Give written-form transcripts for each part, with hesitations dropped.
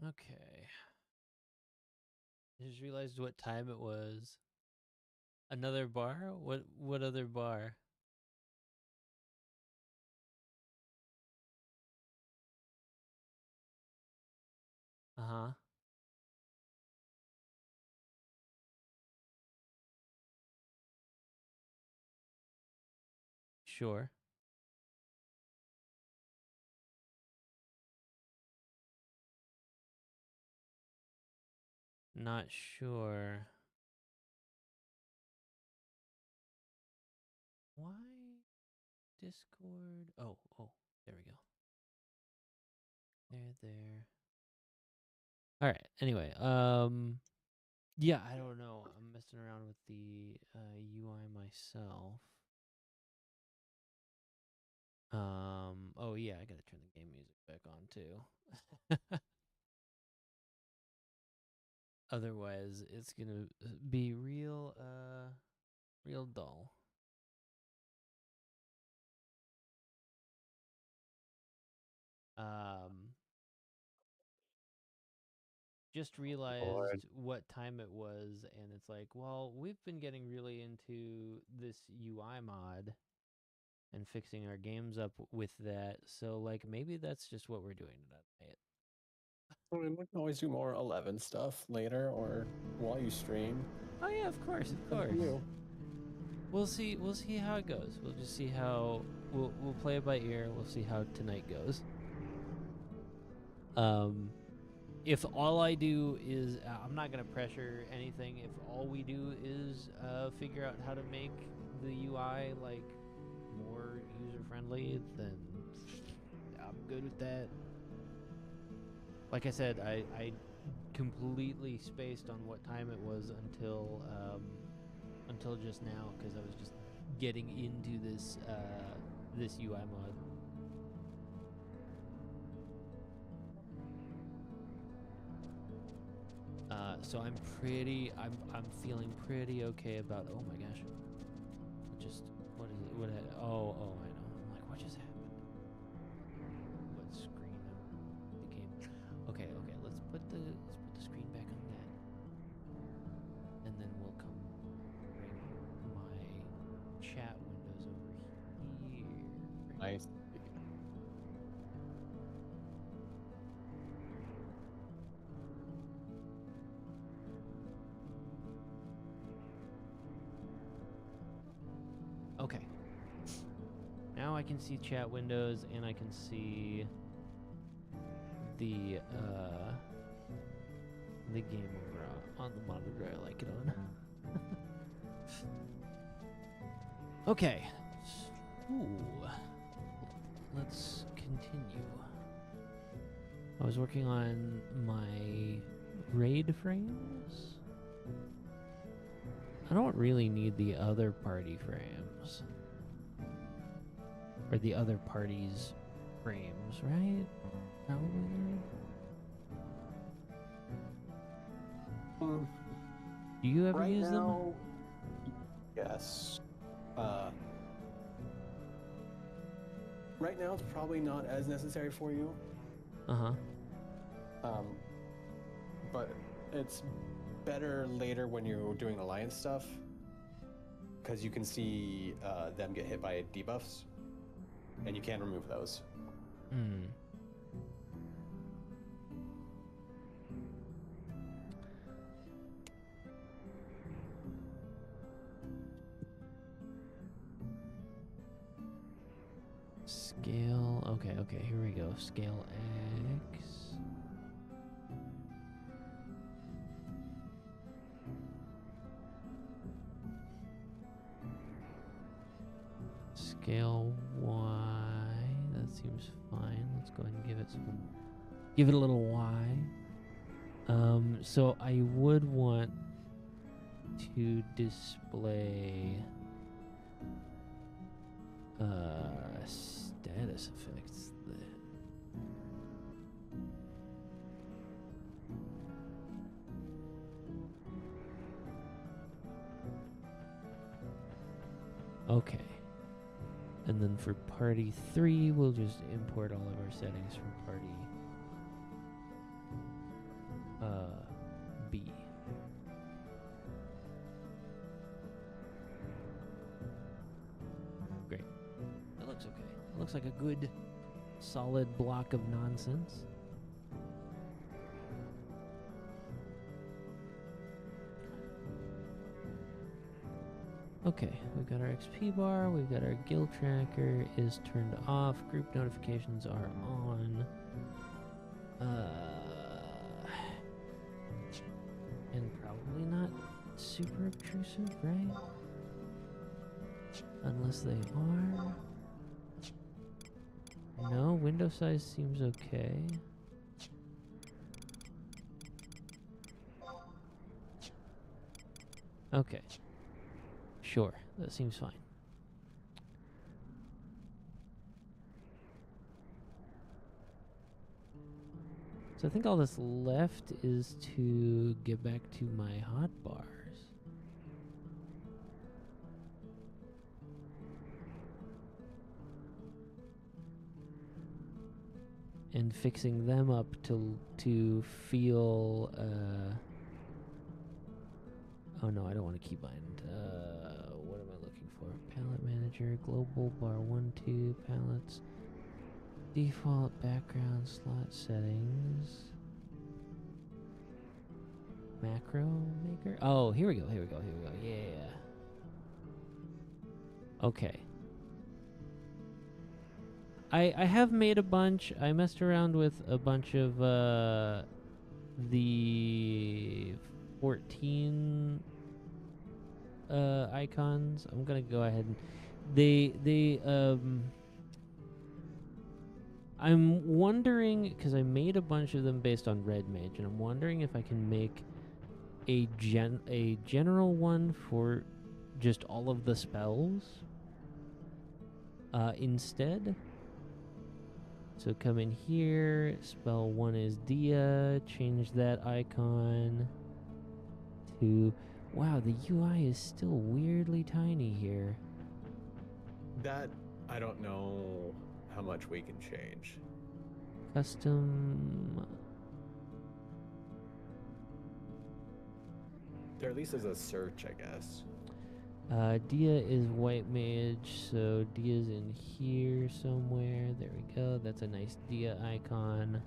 Okay. I just realized what time it was. Another bar? What other bar? Uh-huh. Sure. Not sure. Why Discord? Oh, there we go. There. All right. Anyway, yeah, I don't know. I'm messing around with the UI myself. Oh yeah, I gotta turn the game music back on too. Otherwise, it's gonna be real dull. Um, just Lord. realized what time it was, and it's like, well, we've been getting really into this UI mod and fixing our games up with that. So, like, maybe that's just what we're doing tonight. I mean, we can always do more 11 stuff later or while you stream. Oh yeah, of course. Up to you. We'll see how it goes. We'll just see how we'll play it by ear. We'll see how tonight goes. Um, if all I do is I'm not gonna pressure anything. If all we do is figure out how to make the UI like more user friendly, then I'm good with that. Like I said, I completely spaced on what time it was until just now because I was just getting into this UI mod. So I'm feeling pretty okay about. Oh my gosh, what is it? Oh I know. I'm like, what just happened? What screen became? Okay, let's put the screen back on that, and then we'll come bring my chat windows over here. Nice. Okay. Now I can see chat windows and I can see the game over on the monitor I like it on. Okay. Ooh. Let's continue. I was working on my raid frames. I don't really need the other party frames. Or the other party's frames, right? Probably. Do you ever Right use now, yes. Right now, it's probably not as necessary for you. them? But it's better later when you're doing alliance stuff because you can see them get hit by debuffs, and you can remove those. Hmm. Scale. Okay, here we go. Scale X. Scale Y. That seems fine. Let's go ahead and give it a little Y. So I would want to display status effects. Okay. And then for party 3, we'll just import all of our settings from party B. Great. That looks okay. It looks like a good, solid block of nonsense. Okay, we've got our XP bar, we've got our guild tracker is turned off, group notifications are on. And probably not super obtrusive, right? Unless they are. No, window size seems okay. Okay. Sure, that seems fine. So I think all that's left is to get back to my hotbars. And fixing them up to feel oh no, I don't want to keep mine. What am I looking for? Palette manager, global bar 1, 2, palettes. Default background slot settings. Macro maker? Oh, here we go. Yeah. Okay. I have made a bunch. I messed around with a bunch of the 14 icons. I'm gonna go ahead and I'm wondering, because I made a bunch of them based on Red Mage, and I'm wondering if I can make a general one for just all of the spells instead. So come in here, spell 1 is Dia, change that icon to... Wow, the UI is still weirdly tiny here. That, I don't know how much we can change. Custom... There at least is a search, I guess. Dia is white mage, so Dia's in here somewhere. There we go. That's a nice Dia icon.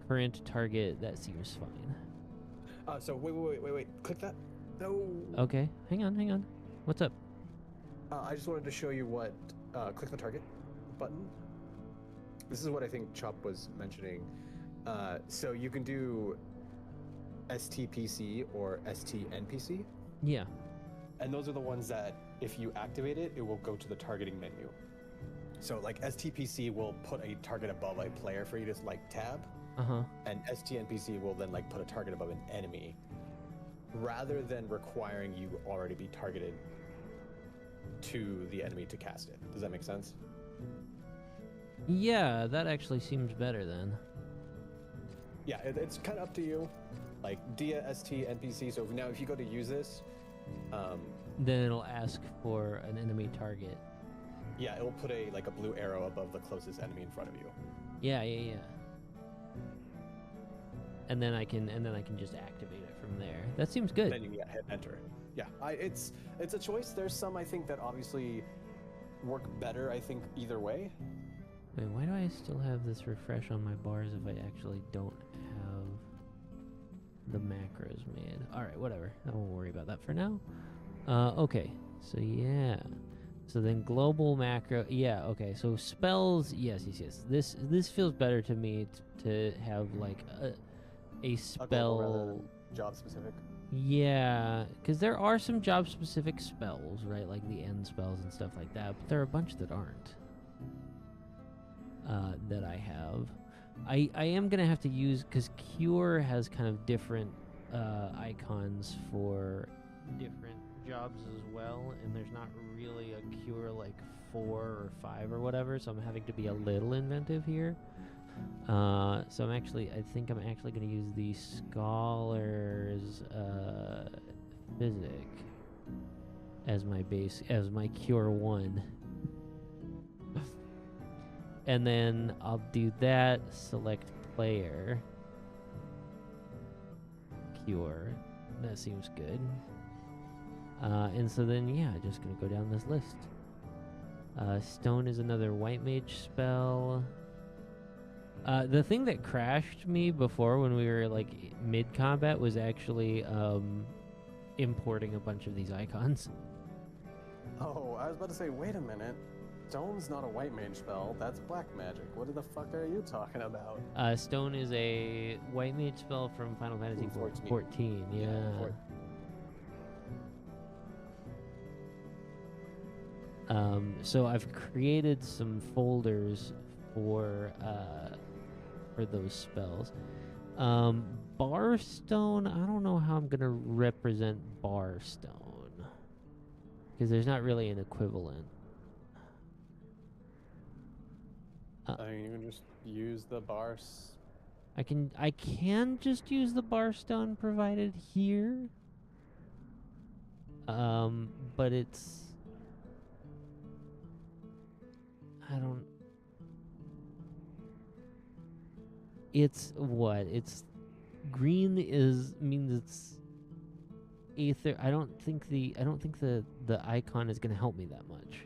Current target, that seems fine. So wait. Click that. No. Okay, hang on. What's up? I just wanted to show you what click the target button. This is what I think Chop was mentioning. So you can do STPC or STNPC. Yeah. And those are the ones that, if you activate it, it will go to the targeting menu. So, like, STPC will put a target above a player for you to, like, tab. And STNPC will then, like, put a target above an enemy, rather than requiring you already be targeted to the enemy to cast it. Does that make sense? Yeah, that actually seems better then. Yeah, it's kind of up to you. Like, Dia, ST, NPC. So now if you go to use this... then it'll ask for an enemy target. Yeah, it'll put a blue arrow above the closest enemy in front of you. Yeah. And then I can just activate it from there. That seems good. Then you can hit enter. Yeah, it's a choice. There's some I think that obviously work better. I think either way. Wait, why do I still have this refresh on my bars if I actually don't have the macros made? All right, whatever. I won't worry about that for now. Okay, so yeah. So then global macro, yeah, okay. So spells, yes. This feels better to me to have like a spell. Rather than job specific. Yeah, because there are some job specific spells, right? Like the end spells and stuff like that. But there are a bunch that aren't. That I have. I am gonna have to use, because Cure has kind of different icons for different jobs as well, and there's not really a Cure like 4 or 5 or whatever, so I'm having to be a little inventive here. So I think I'm actually gonna use the Scholar's Physic as my base, as my Cure 1. And then I'll do that, select player. pure. That seems good. And so then, yeah, just gonna go down this list. Stone is another white mage spell. The thing that crashed me before when we were like mid-combat was actually importing a bunch of these icons. Oh, I was about to say, wait a minute. Stone's not a white mage spell. That's black magic. What the fuck are you talking about? Stone is a white mage spell from Final Fantasy 14. Yeah. So I've created some folders for those spells. Barstone, I don't know how I'm gonna represent Barstone because there's not really an equivalent. I mean, you can just use the bars. I can just use the Barstone provided here. But it's It's what? It's green means it's aether. I don't think the icon is gonna help me that much.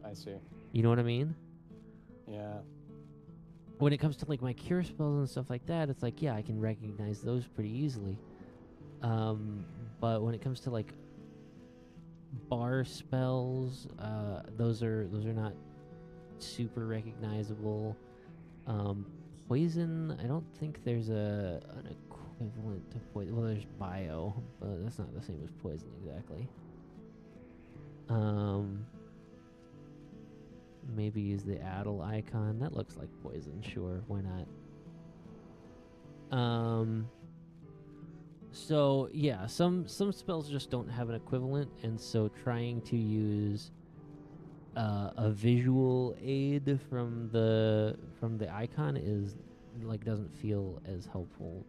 I see. You know what I mean? Yeah. When it comes to like my cure spells and stuff like that, it's like, yeah, I can recognize those pretty easily. But when it comes to like bar spells, those are not super recognizable. Poison, I don't think there's an equivalent to poison. Well, there's bio, but that's not the same as poison exactly. Maybe use the Addle icon. That looks like poison, sure, why not? So yeah, some spells just don't have an equivalent, and so trying to use a visual aid from the icon is like doesn't feel as helpful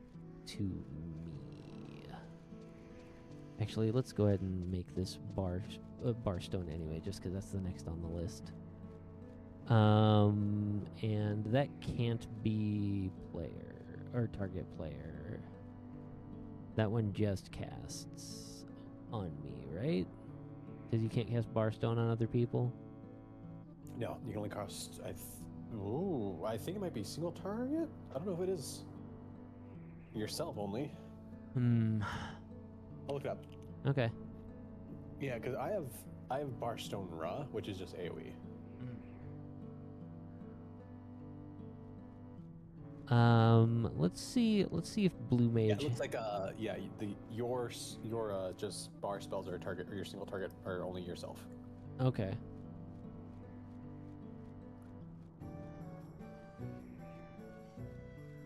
to me. Actually, let's go ahead and make this barstone anyway, just because that's the next on the list. And that can't be player or target player. That one just casts on me, right? Because you can't cast barstone on other people. No, you can only cast. I think it might be single target. I don't know if it is. Yourself only. I'll look it up. Okay. Yeah, because I have Barstone Ra, which is just AOE. Let's see if Blue Mage. Yeah, it looks like your just bar spells are a target, or your single target are only yourself. Okay.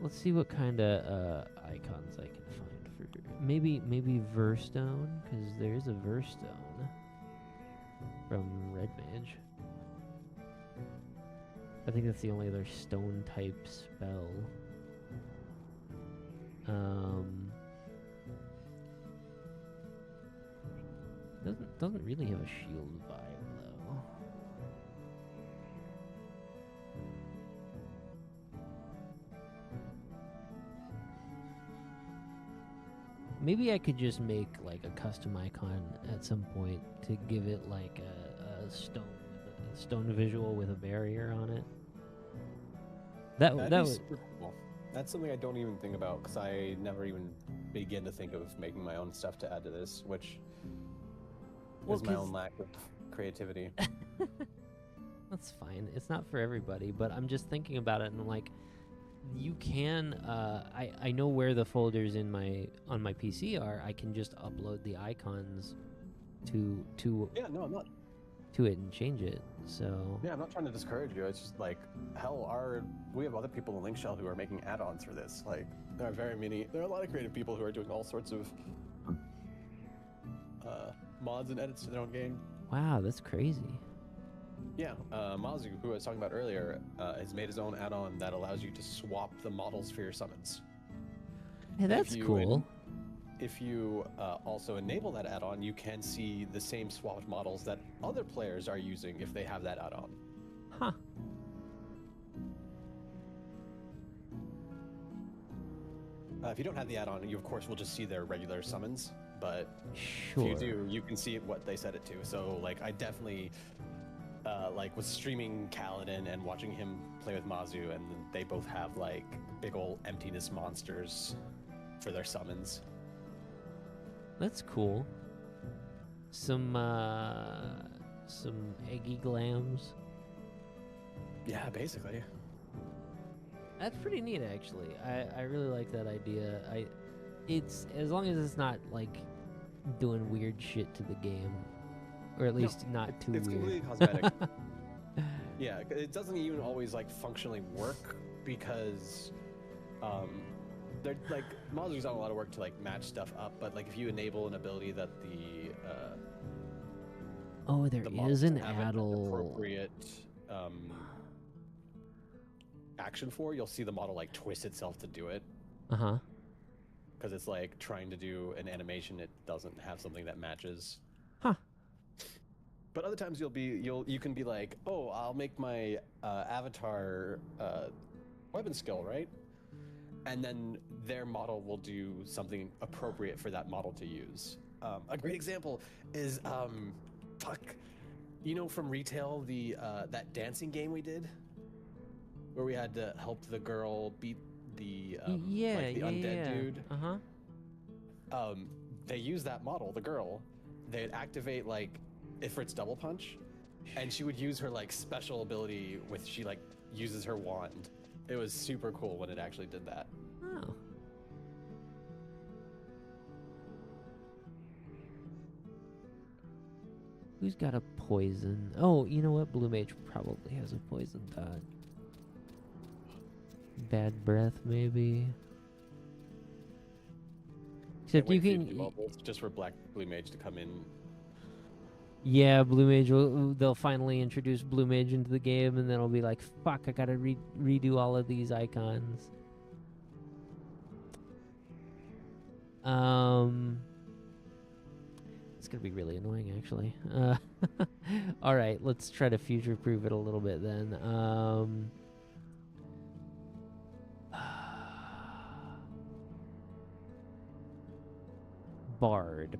Let's see what kind of icons I can find for maybe Verstone, because there's a Verstone from Red Mage. I think that's the only other stone type spell. Doesn't really have a shield vibe though. Maybe I could just make like a custom icon at some point to give it like a stone visual with a barrier on it. That would super cool. That's something I don't even think about because I never even begin to think of making my own stuff to add to this, which is my own lack of creativity. That's fine. It's not for everybody, but I'm just thinking about it and I'm like, you can. I know where the folders on my PC are. I can just upload the icons to. Yeah, no, I'm not. To it and change it. So yeah, I'm not trying to discourage you. It's just like hell. We have other people in Link Shell who are making add-ons for this. Like there are a lot of creative people who are doing all sorts of mods and edits to their own game. Wow, that's crazy. Yeah, Mazu, who I was talking about earlier, has made his own add-on that allows you to swap the models for your summons. Hey, that's cool. If you also enable that add-on, you can see the same swapped models that other players are using if they have that add-on. Huh. If you don't have the add-on, you of course will just see their regular summons. But Sure. if you do, you can see what they set it to. So like, I definitely like was streaming Kaladin and watching him play with Mazu, and they both have like big old emptiness monsters for their summons. That's cool. Some eggy glams. Yeah, basically. That's pretty neat, actually. I really like that idea. It's as long as it's not like doing weird shit to the game, or at least not too it's weird. Completely cosmetic. Yeah, it doesn't even always like functionally work because they're like Mazu's done a lot of work to like match stuff up, but like if you enable an ability that the there the is an have an addle. appropriate action for, you'll see the model like twist itself to do it. Because it's like trying to do an animation, it doesn't have something that matches. Huh. But other times you can be like, oh, I'll make my avatar weapon skill, right? And then their model will do something appropriate for that model to use. A great example is from retail, the that dancing game we did, where we had to help the girl beat the undead dude. They use that model, the girl. They'd activate like Ifrit's double punch, and she would use her like special ability with she like uses her wand. It was super cool when it actually did that. Oh. Who's got a poison? Oh, you know what? Blue Mage probably has a poison dot. Bad breath, maybe. Except you can just for Blue Mage to come in. Yeah, Blue Mage. They'll finally introduce Blue Mage into the game, and then it'll be like, fuck, I gotta redo all of these icons. It's gonna be really annoying, actually. All right, let's try to future-proof it a little bit then. Bard.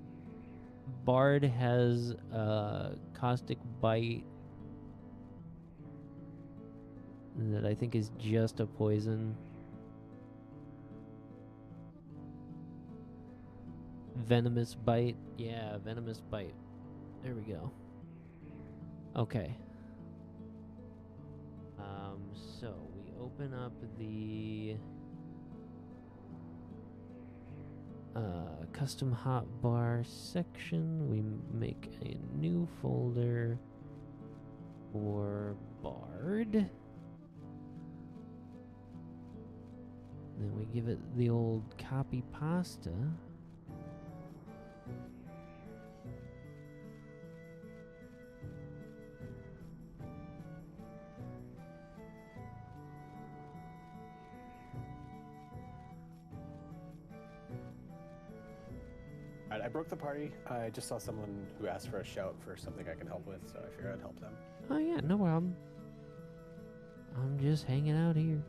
Bard has Caustic Bite that I think is just a poison. Venomous Bite. Yeah, Venomous Bite. There we go. Okay. So we open up the custom hotbar section. We make a new folder for Bard. Then we give it the old copy pasta. I broke the party. I just saw someone who asked for a shout for something I can help with, so I figured I'd help them. Oh yeah, no problem. I'm just hanging out here.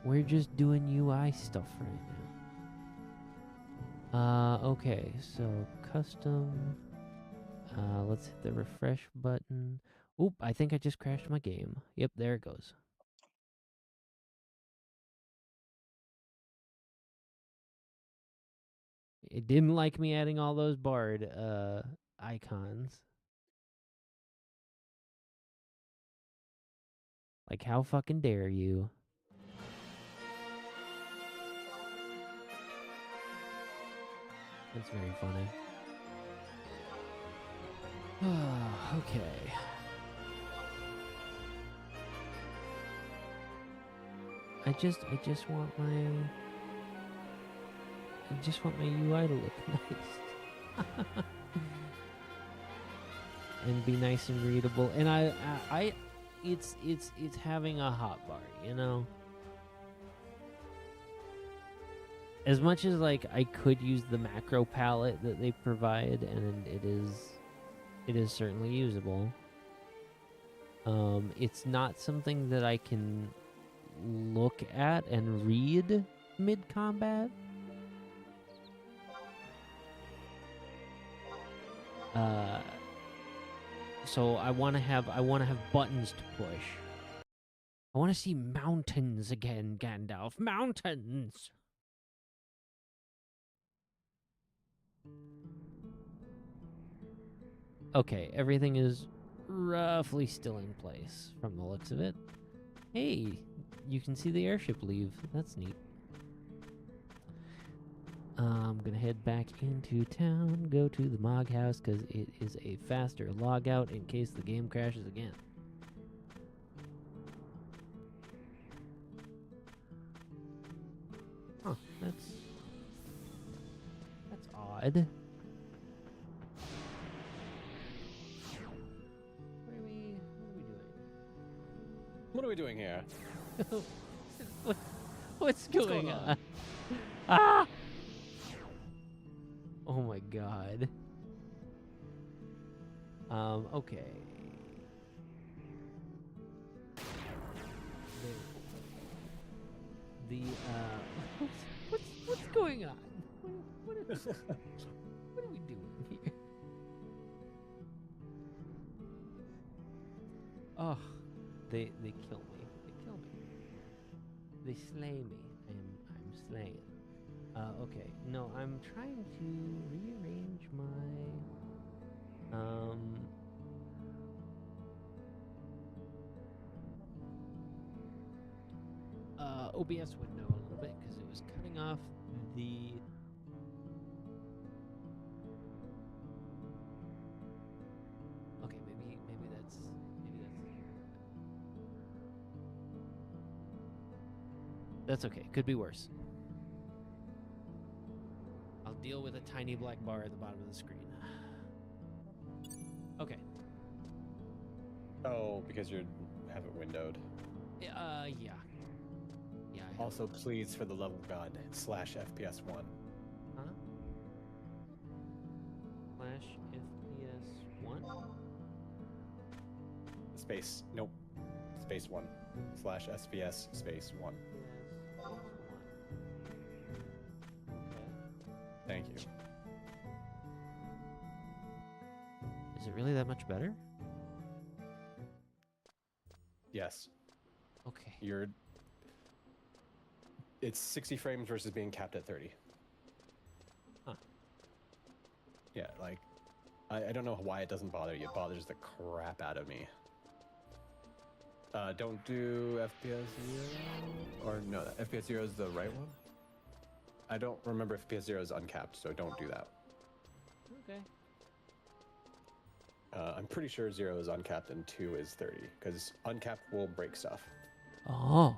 We're just doing UI stuff right now. Okay, so custom. Let's hit the refresh button. Oop, I think I just crashed my game. Yep, there it goes. It didn't like me adding all those Bard icons. Like, how fucking dare you? That's very funny. Okay. I just want my UI to look nice. And be nice and readable. And it's having a hotbar, you know? As much as like I could use the macro palette that they provide, and it is certainly usable. It's not something that I can look at and read mid-combat. So I want to have buttons to push. I want to see mountains again, Gandalf. Mountains. Okay, everything is roughly still in place from the looks of it. Hey, you can see the airship leave. That's neat. I'm gonna head back into town, go to the Mog House, because it is a faster logout in case the game crashes again. Huh, that's odd. What are we doing here? What's going on? Ah! Oh my god. Okay. The what's going on? What are we doing here? Oh, they kill me. They kill me. They slay me. I'm slain. Okay. No, I'm trying to rearrange my OBS window a little bit because it was cutting off the okay, maybe that's okay. Could be worse. I'll deal with a tiny black bar at the bottom of the screen. Okay. Oh, because you have it windowed. Yeah. Yeah. Also, please, for the love of God, /FPS1. Huh? /FPS1? Space. Nope. Space 1. /SVS space 1. Thank you. Is it really that much better? Yes. Okay. It's 60 frames versus being capped at 30. Huh. Yeah, like, I don't know why it doesn't bother you. It bothers the crap out of me. Don't do FPS 0? Or no, FPS 0 is the right one? I don't remember if FPS 0 is uncapped, so don't do that. Okay. I'm pretty sure 0 is uncapped and 2 is 30, because uncapped will break stuff. Oh.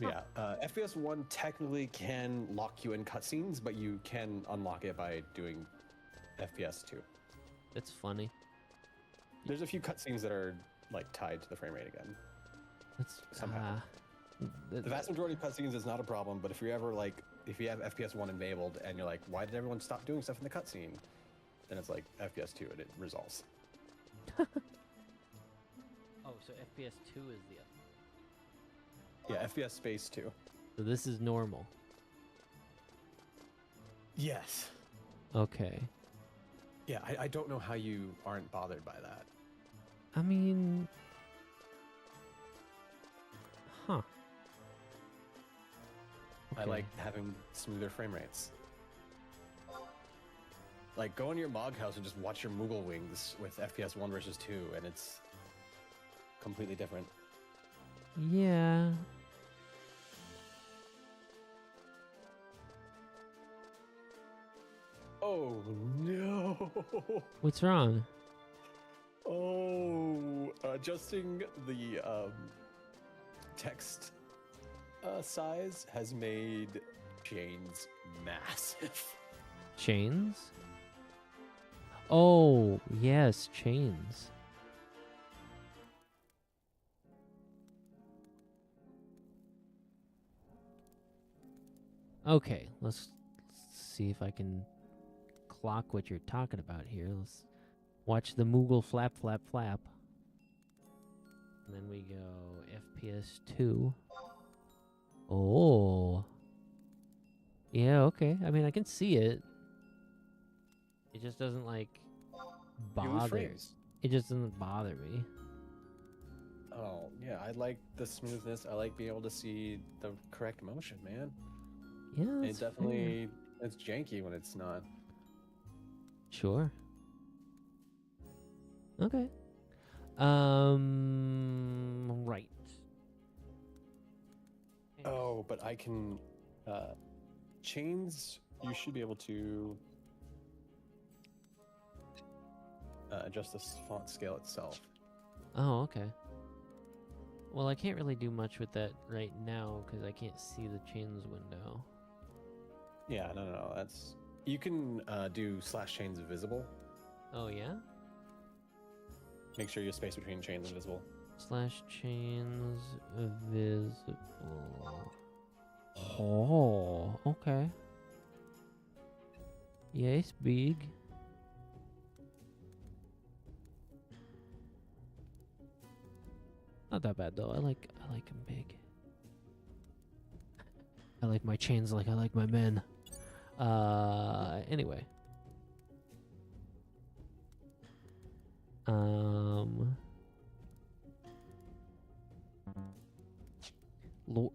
Yeah, FPS 1 technically can lock you in cutscenes, but you can unlock it by doing FPS 2. That's funny. There's a few cutscenes that are like tied to the frame rate again. That's somehow. The vast majority of cutscenes is not a problem, but if you have FPS 1 enabled and you're like, why did everyone stop doing stuff in the cutscene? Then it's like FPS 2 and it resolves. Oh, so FPS 2 is the other. Yeah, FPS space 2. So this is normal. Yes. Okay. Yeah, I don't know how you aren't bothered by that. I mean, huh. Okay. I like having smoother frame rates. Like, go into your Mog House and just watch your Moogle Wings with FPS 1 versus 2, and it's completely different. Yeah. Oh, no! What's wrong? Oh, adjusting the text size has made chains massive. Chains? Oh, yes, chains. Okay, let's see if I can clock what you're talking about here. Watch the Moogle flap, flap, flap. And then we go FPS 2. Oh. Yeah, okay. I mean, I can see it. It just doesn't, like, You lose bother. frames. It just doesn't bother me. Oh, yeah, I like the smoothness. I like being able to see the correct motion, man. Yeah, that's It definitely, it's janky when it's not. Sure. Okay. Right. Oh, but I can, chains, you should be able to adjust the font scale itself. Oh, okay. Well, I can't really do much with that right now because I can't see the chains window. Yeah, no, that's... You can do /chains visible. Oh, yeah? Make sure your space between chains is visible. /chains visible. Oh, okay. Yes, big. Not that bad though. I like him big. I like my chains like I like my men. Anyway.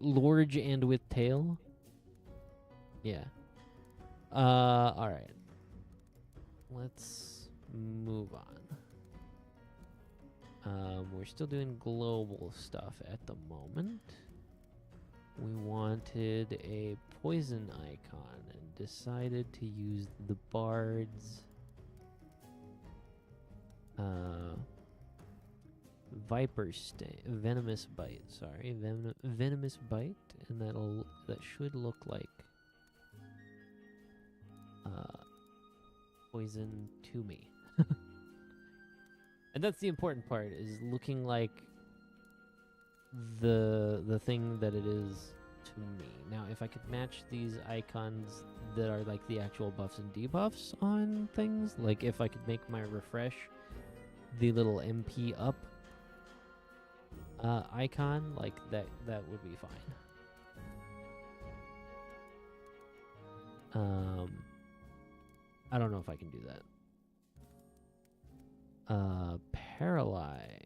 Large and with tail? Yeah. Alright. Let's move on. We're still doing global stuff at the moment. We wanted a poison icon and decided to use the Bard's Viper Sting, Venomous Bite, sorry, Venomous Bite, and that should look like poison to me. And that's the important part, is looking like the thing that it is to me. Now, if I could match these icons that are like the actual buffs and debuffs on things, like if I could make my refresh the little MP up icon, like that would be fine. I don't know if I can do that. Paralyze.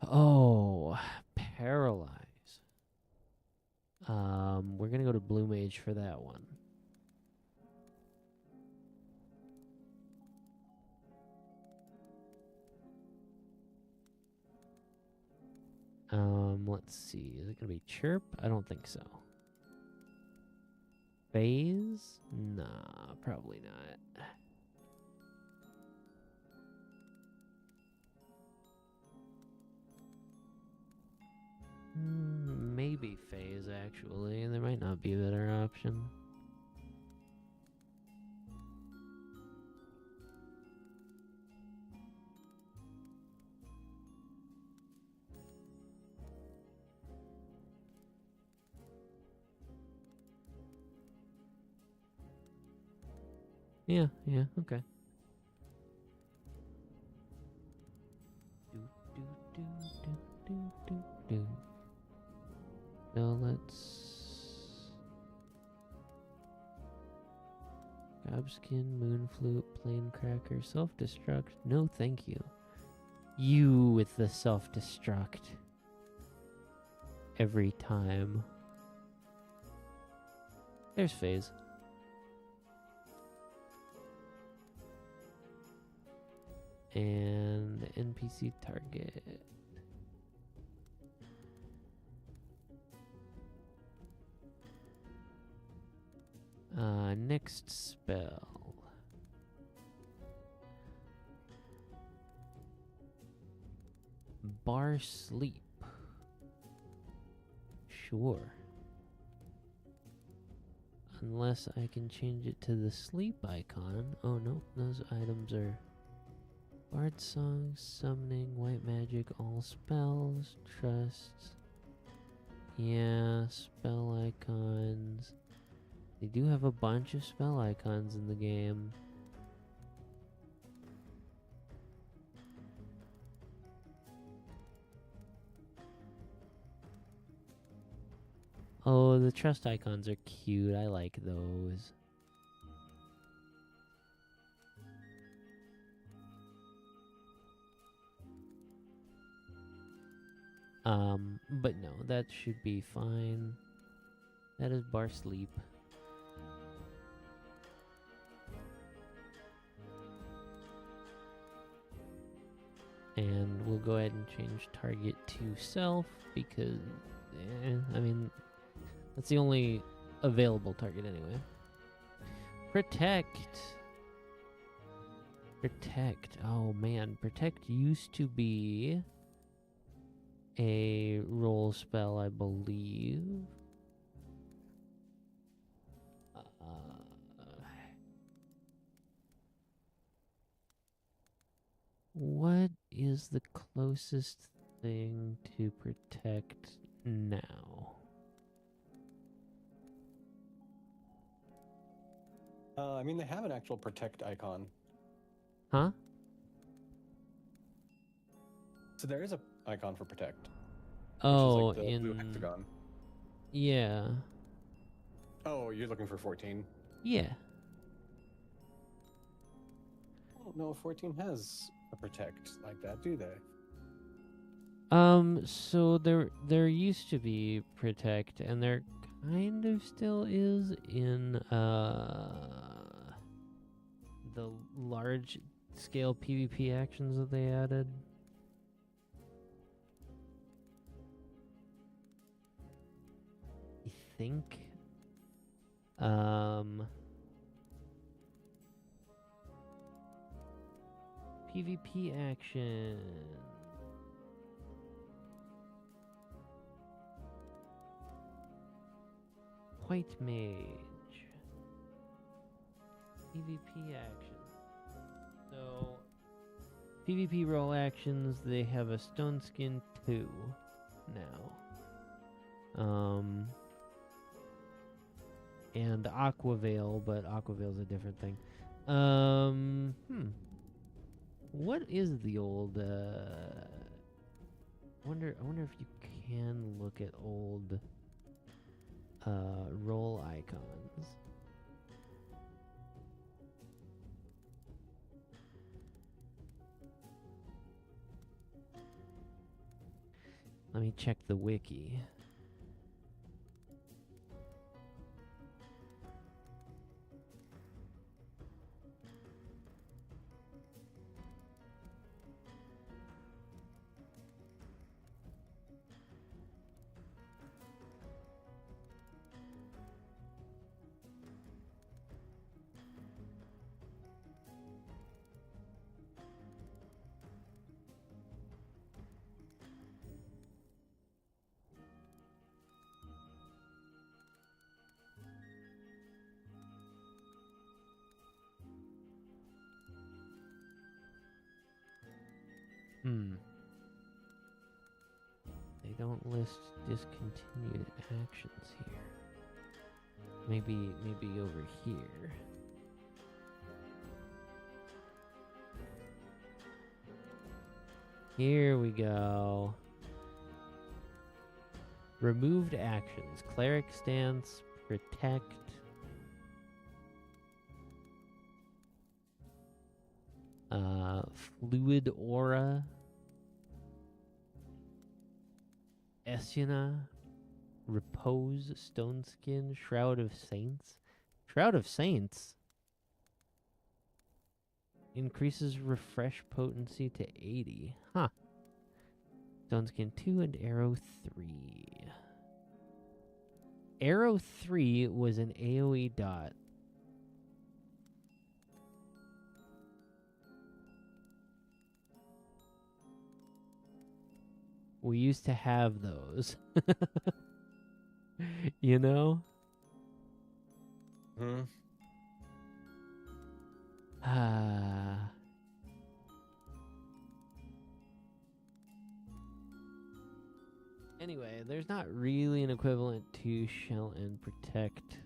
Oh, paralyze. We're gonna go to Blue Mage for that one. Let's see. Is it gonna be Chirp? I don't think so. Phase? Nah, probably not. Maybe Phase, actually. There might not be a better option. Yeah, okay. So let's... Gobskin, Moonflute, Planecracker, Self-Destruct. No, thank you. You with the self-destruct. Every time. There's Phase. And NPC target. Next spell. Bar Sleep. Sure. Unless I can change it to the sleep icon. Oh no, those items are Bard Song, Summoning, White Magic, All Spells, Trusts, Yeah, spell icons. They do have a bunch of spell icons in the game. Oh, the trust icons are cute. I like those. But no, that should be fine. That is bar sleep. And we'll go ahead and change target to self because, I mean, that's the only available target anyway. Protect. Protect. Oh man, protect used to be a roll spell, I believe. What is the closest thing to protect now? I mean, they have an actual protect icon. Huh? So there is a icon for protect. Oh, which is like the blue hexagon. Yeah. Oh, you're looking for 14? Yeah. I don't know if 14 has a protect like that, do they? So there used to be protect, and there kind of still is in the large scale PvP actions that they added. I think. PvP action. White Mage. PvP action. So, PvP role actions, they have a Stone Skin 2 now. And Aqua Veil, but Aqua Veil's a different thing. What is the old, I wonder if you can look at old role icons. Let me check the wiki. They don't list discontinued actions here. Maybe over here. Here we go. Removed actions. Cleric stance, protect. Fluid aura. Esuna. Repose, Stone Skin, Shroud of Saints. Shroud of Saints increases refresh potency to 80. Huh. Stone Skin 2 and Arrow 3. Arrow 3 was an AoE dot. We used to have those. You know? Anyway, there's not really an equivalent to Shell and Protect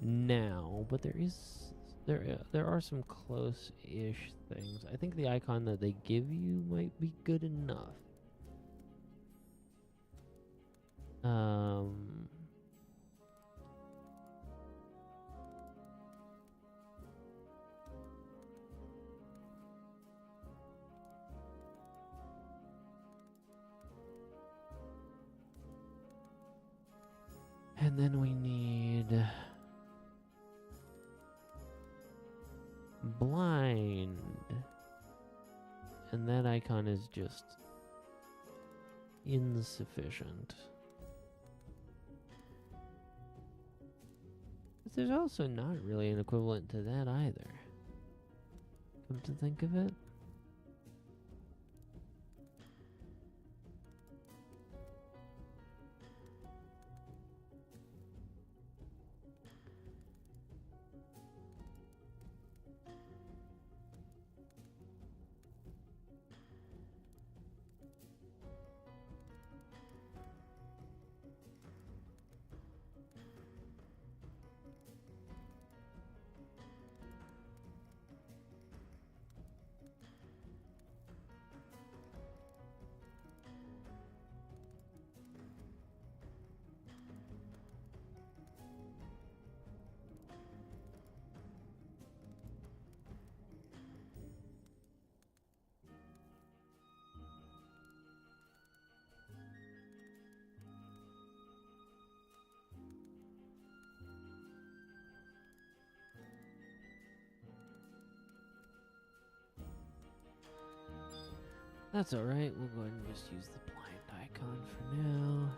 now, but there are some close-ish things. I think the icon that they give you might be good enough. And then we need blind. And that icon is just insufficient. But there's also not really an equivalent to that either. Come to think of it. That's alright, we'll go ahead and just use the blind icon for now.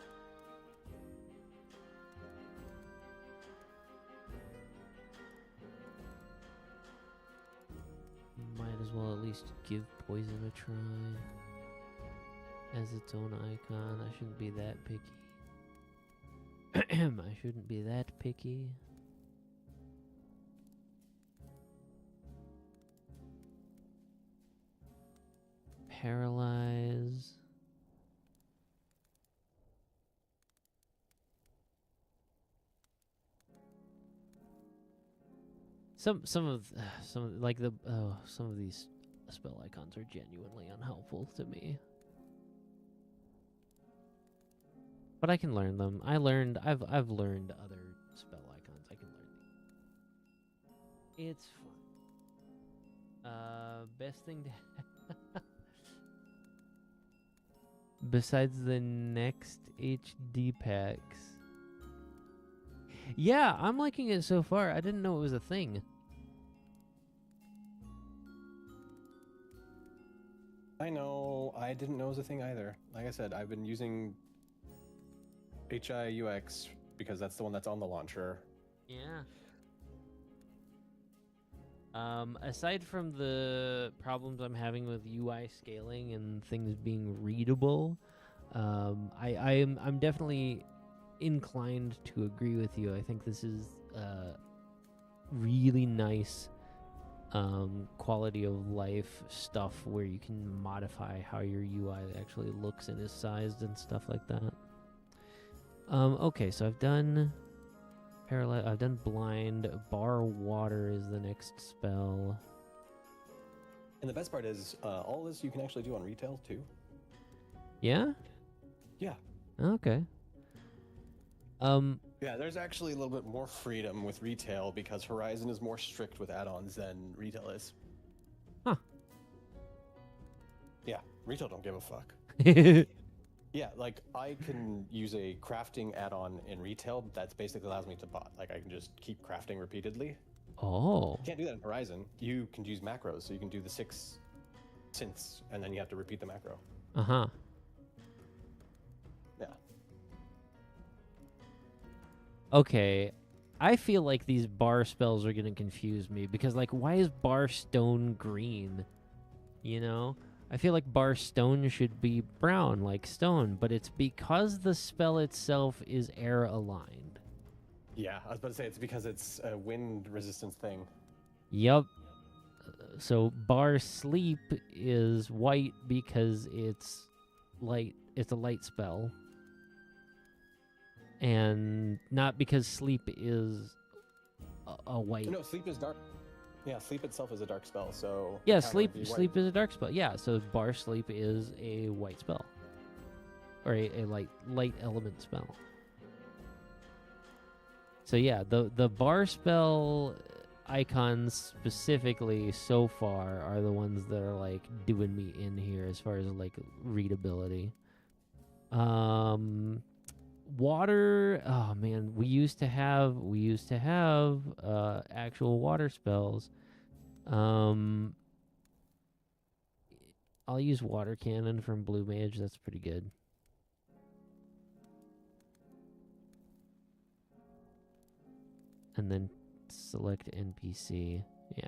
Might as well at least give poison a try as its own icon. I shouldn't be that picky. I shouldn't be that picky. Paralyze. Some of these spell icons are genuinely unhelpful to me. But I can learn them. I've learned other spell icons. I can learn them. It's fun. Best thing to besides the next HD packs. Yeah, I'm liking it so far. I didn't know it was a thing. I know. I didn't know it was a thing either. Like I said, I've been using HiUX because that's the one that's on the launcher. Yeah. Aside from the problems I'm having with UI scaling and things being readable, I'm definitely inclined to agree with you. I think this is really nice quality of life stuff where you can modify how your UI actually looks and is sized and stuff like that. Okay, so I've done paralyze. I've done blind. Bar water is the next spell. And the best part is, all this you can actually do on retail too. Yeah. Yeah. Okay. Yeah, there's actually a little bit more freedom with retail because Horizon is more strict with add-ons than retail is. Huh. Yeah, retail don't give a fuck. Yeah, like I can use a crafting add-on in retail that basically allows me to bot. Like I can just keep crafting repeatedly. Oh. You can't do that in Horizon. You can use macros, so you can do the 6 synths, and then you have to repeat the macro. Uh-huh. Yeah. Okay. I feel like these bar spells are going to confuse me because, like, why is bar stone green? You know? I feel like bar stone should be brown, like stone, but it's because the spell itself is air aligned. Yeah, I was about to say it's because it's a wind resistance thing. Yep. So bar sleep is white because it's light. It's a light spell. and not because sleep is a white. No, sleep is dark. Yeah, sleep itself is a dark spell, so Yeah, counter would be white. sleep is a dark spell. Yeah, so bar sleep is a white spell, or a light element spell. So yeah, the bar spell icons specifically so far are the ones that are like doing me in here as far as like readability. Water, oh man, we used to have actual water spells. I'll use water cannon from Blue Mage. That's pretty good. And then select NPC. Yeah.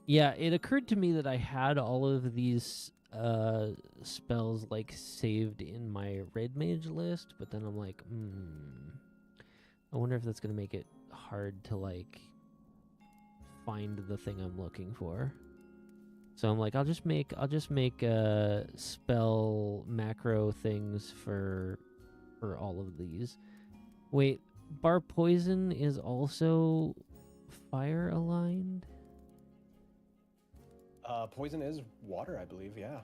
Yeah, it occurred to me that I had all of these spells like saved in my red mage list, but then I'm like, I wonder if that's gonna make it hard to like find the thing I'm looking for. So I'm like, I'll just make spell macro things for all of these. Wait, bar poison is also fire aligned? Poison is water, I believe. Yeah.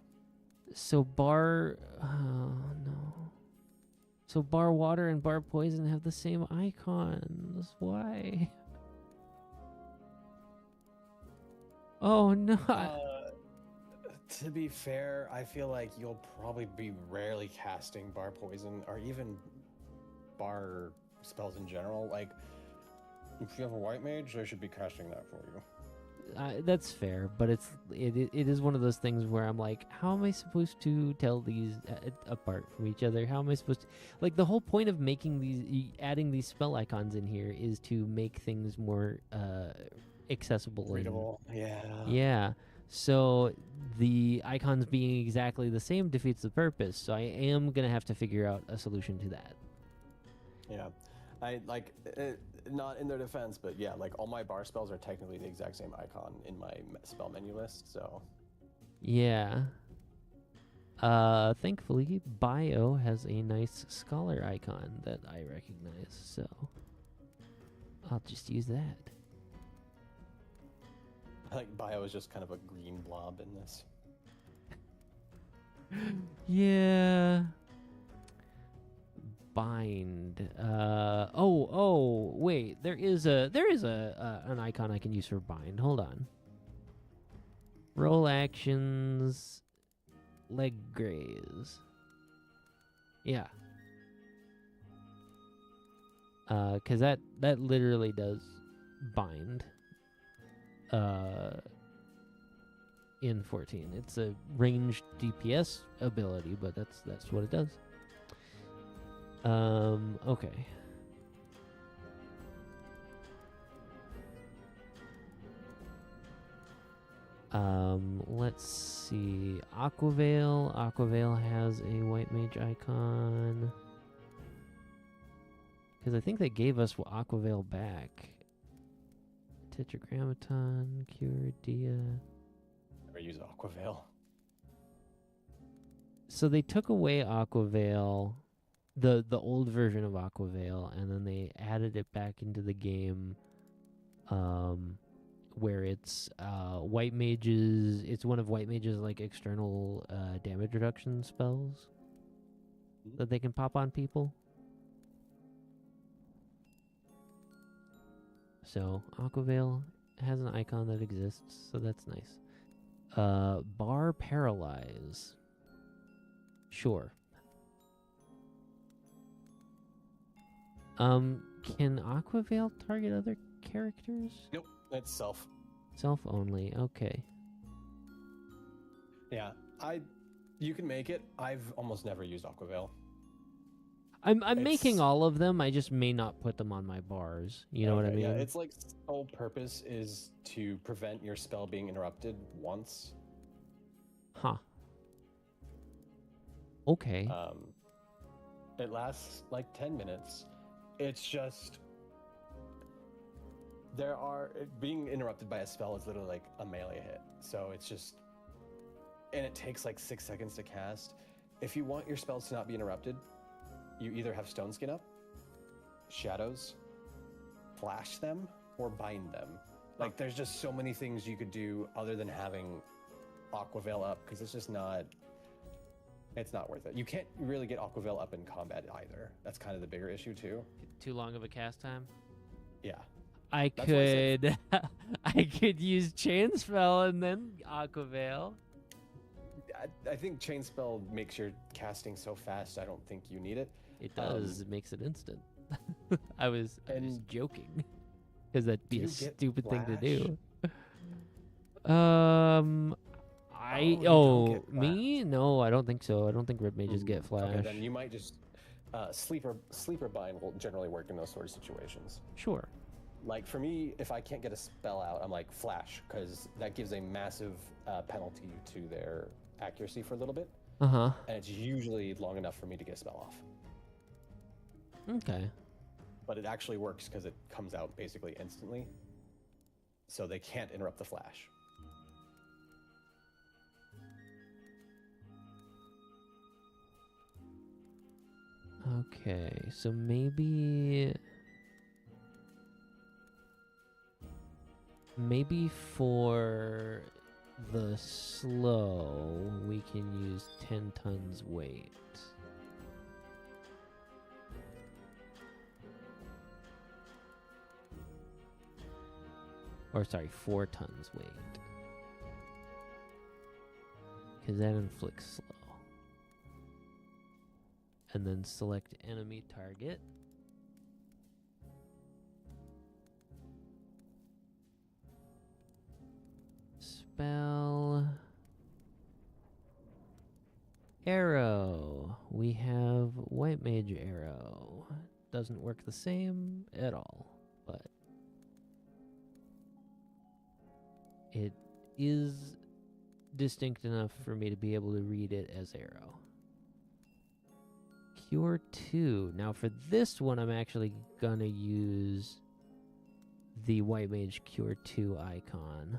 So bar, oh no. So bar water and bar poison have the same icons. Why? Oh no. To be fair, I feel like you'll probably be rarely casting bar poison or even bar spells in general. Like, if you have a white mage, they should be casting that for you. That's fair, but it is one of those things where I'm like, how am I supposed to tell these apart from each other? How am I supposed to, like, the whole point of adding these spell icons in here is to make things more accessible, readable. Yeah. So the icons being exactly the same defeats the purpose. So I am gonna have to figure out a solution to that. Yeah, I like it, not in their defense, but yeah, like all my bar spells are technically the exact same icon in my spell menu list. So yeah. Thankfully, Bio has a nice scholar icon that I recognize, so I'll just use that. I think Bio is just kind of a green blob in this. Yeah. Bind. Wait. There is an icon I can use for bind. Hold on. Roll actions. Leg graze. Yeah. Cause that literally does bind. In 14, it's a ranged DPS ability, but that's what it does. Okay. Let's see. Aquavale. Aquavale has a white mage icon. Because I think they gave us Aquavale back. Tetragrammaton, Curadia. Never use Aquavale. So they took away Aquavale, the old version of Aquavale, and then they added it back into the game, where it's white mages. It's one of white mages' like external damage reduction spells that they can pop on people. So Aquavale has an icon that exists, so that's nice. Bar Paralyze. Sure. Can Aquavale target other characters? Nope, it's self. Self only, okay. Yeah, you can make it. I've almost never used Aquavale. I'm making all of them. I just may not put them on my bars. You know what I mean? Yeah, it's like sole purpose is to prevent your spell being interrupted once. Huh. Okay. It lasts like 10 minutes. It's just being interrupted by a spell is literally like a melee hit. So it's just and it takes like 6 seconds to cast. If you want your spells to not be interrupted, you either have Stone Skin up, Shadows, Flash them, or Bind them. Like, there's just so many things you could do other than having Aqua Veil up, because it's just not... It's not worth it. You can't really get Aqua Veil up in combat either. That's kind of the bigger issue, too. Too long of a cast time? Yeah. I could... I could use Chain Spell and then Aqua Veil. I think Chain Spell makes your casting so fast, I don't think you need it. It does. It makes it instant. I was joking. Because that'd be a stupid thing to do. Me? No, I don't think so. I don't think Rip Mages get Flash. Okay, then you might just... Sleeper Bind will generally work in those sort of situations. Sure. Like, for me, if I can't get a spell out, I'm like, Flash, because that gives a massive penalty to their accuracy for a little bit. Uh-huh. And it's usually long enough for me to get a spell off. Okay. But it actually works because it comes out basically instantly. So they can't interrupt the Flash. Okay, so maybe for the slow, we can use 10 tons weight. Or sorry, 4 tons weight. Because that inflicts slow. And then select enemy target. Spell. Arrow. We have White Mage Arrow. Doesn't work the same at all, but it is distinct enough for me to be able to read it as arrow. Cure 2. Now for this one, I'm actually gonna use the White Mage Cure 2 icon.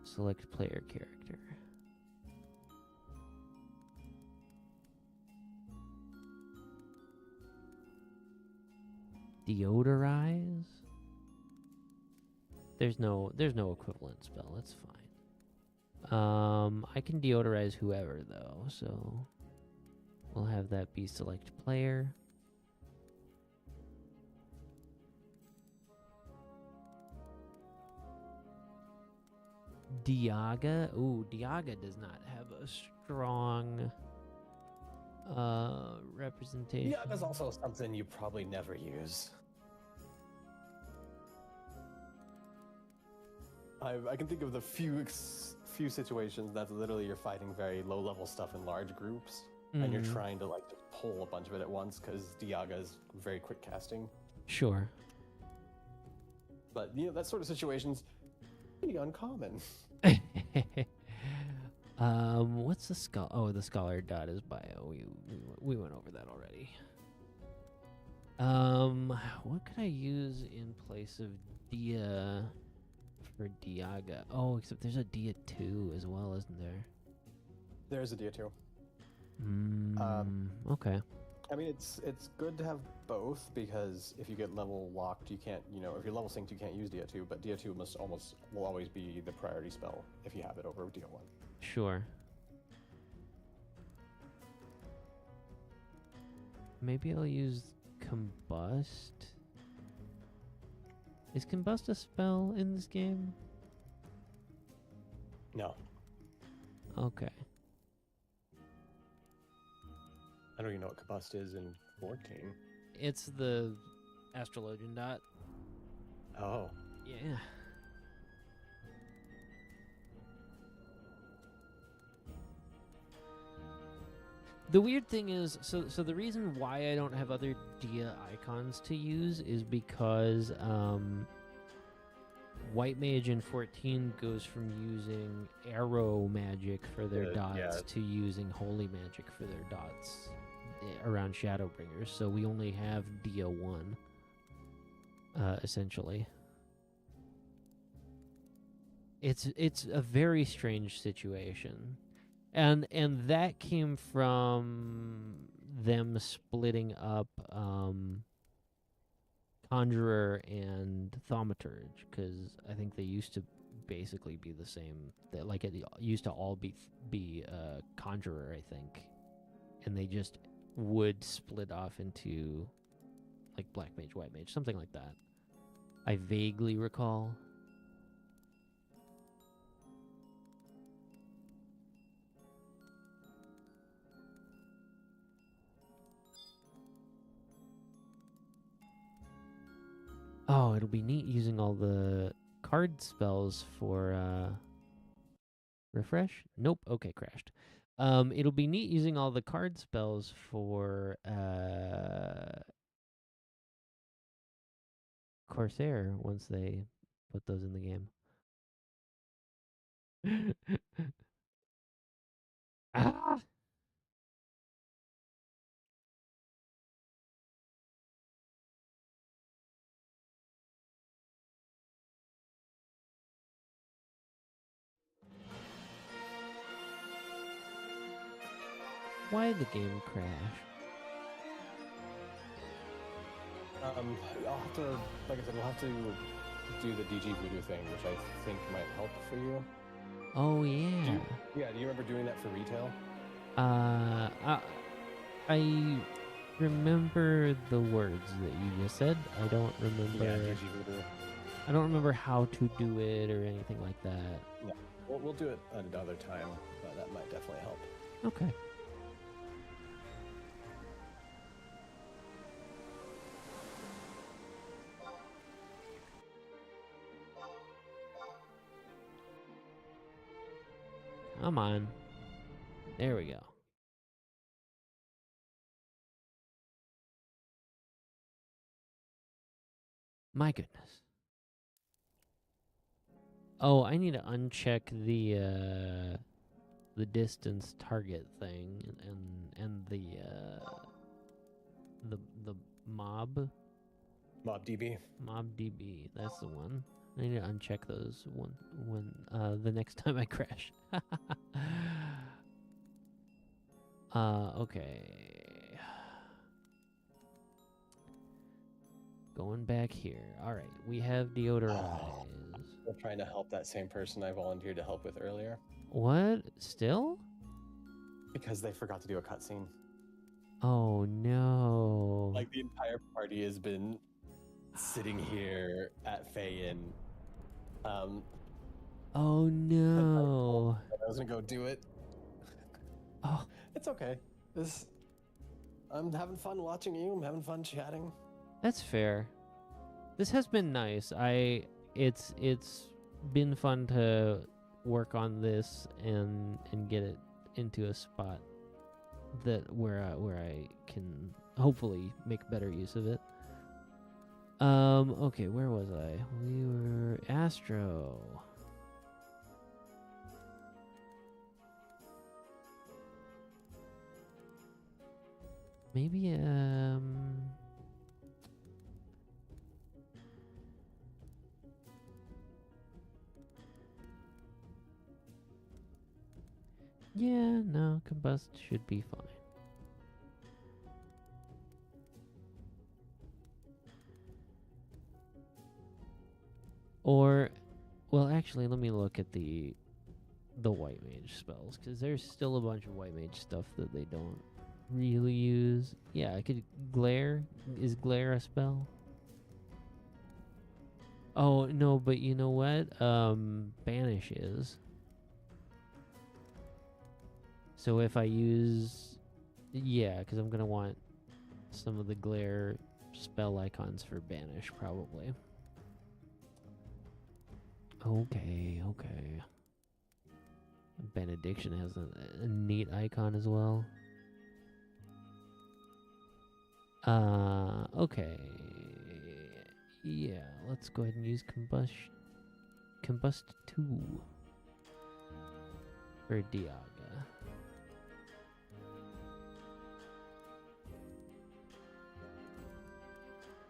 Select player character. Deodorize? There's no equivalent spell. That's fine. I can deodorize whoever though, so we'll have that be select player. Diaga. Ooh, Diaga does not have a strong representation. Yeah, that's also something you probably never use. I can think of the few situations that's literally you're fighting very low level stuff in large groups, and you're trying to like just pull a bunch of it at once because Diaga is very quick casting. Sure. But you know, that sort of situation's pretty uncommon. What's the skull? Oh, the scholar dot is bio. We went over that already. What could I use in place of Dia for Diaga? Oh, except there's a Dia 2 as well, isn't there? There's a Dia 2. Okay. I mean, it's good to have both because if you get level locked, you can't, you know, if you're level synced, you can't use Dia 2, but Dia 2 will always be the priority spell if you have it over Dia 1. Sure. Maybe I'll use Combust. Is Combust a spell in this game? No. Okay. I don't even know what Combust is in 14. It's the Astrologian dot. Oh. Yeah. The weird thing is, so the reason why I don't have other Dia icons to use is because White Mage in 14 goes from using arrow magic for their dots to using holy magic for their dots around Shadowbringers. So we only have Dia 1, essentially. it's a very strange situation, and that came from them splitting up Conjurer and Thaumaturge, because I think they used to basically be the same. Like it used to all be Conjurer, I think, and they just would split off into like Black Mage, White Mage, something like that. I vaguely recall. Oh, it'll be neat using all the card spells for refresh. Nope. Okay, crashed. It'll be neat using all the card spells for Corsair once they put those in the game. Ah! Why did the game crash? I'll have to, like I said, we'll have to do the DG Voodoo thing, which I think might help for you. Oh yeah. Do you remember doing that for retail? I remember the words that you just said. I don't remember. Yeah, DG Voodoo. I don't remember how to do it or anything like that. Yeah, we'll do it another time. That might definitely help. Okay. Come on. There we go. My goodness. Oh, I need to uncheck the distance target thing and the mob MobDB. DB. That's the one. I need to uncheck those when the next time I crash. Okay. Going back here. All right, we have deodorize. We're trying to help that same person I volunteered to help with earlier. What? Still? Because they forgot to do a cutscene. Oh no. Like the entire party has been sitting here at Fayin. Oh no. I was gonna go do it. Oh, It's okay. I'm having fun watching you. I'm having fun chatting. that's fair. This has been nice. It's been fun to work on this and get it into a spot that where I can hopefully make better use of it. Okay, where was I? We were Astro. Maybe yeah, no, combust should be fine. Or, well, actually, let me look at the white mage spells, because there's still a bunch of white mage stuff that they don't really use. Yeah, I could glare. Is glare a spell? Oh no, but you know what? Banish is. So if I use, yeah, because I'm gonna want some of the glare spell icons for banish probably. Okay. Benediction has a neat icon as well. Okay. Yeah, let's go ahead and use Combust 2 for Diaga.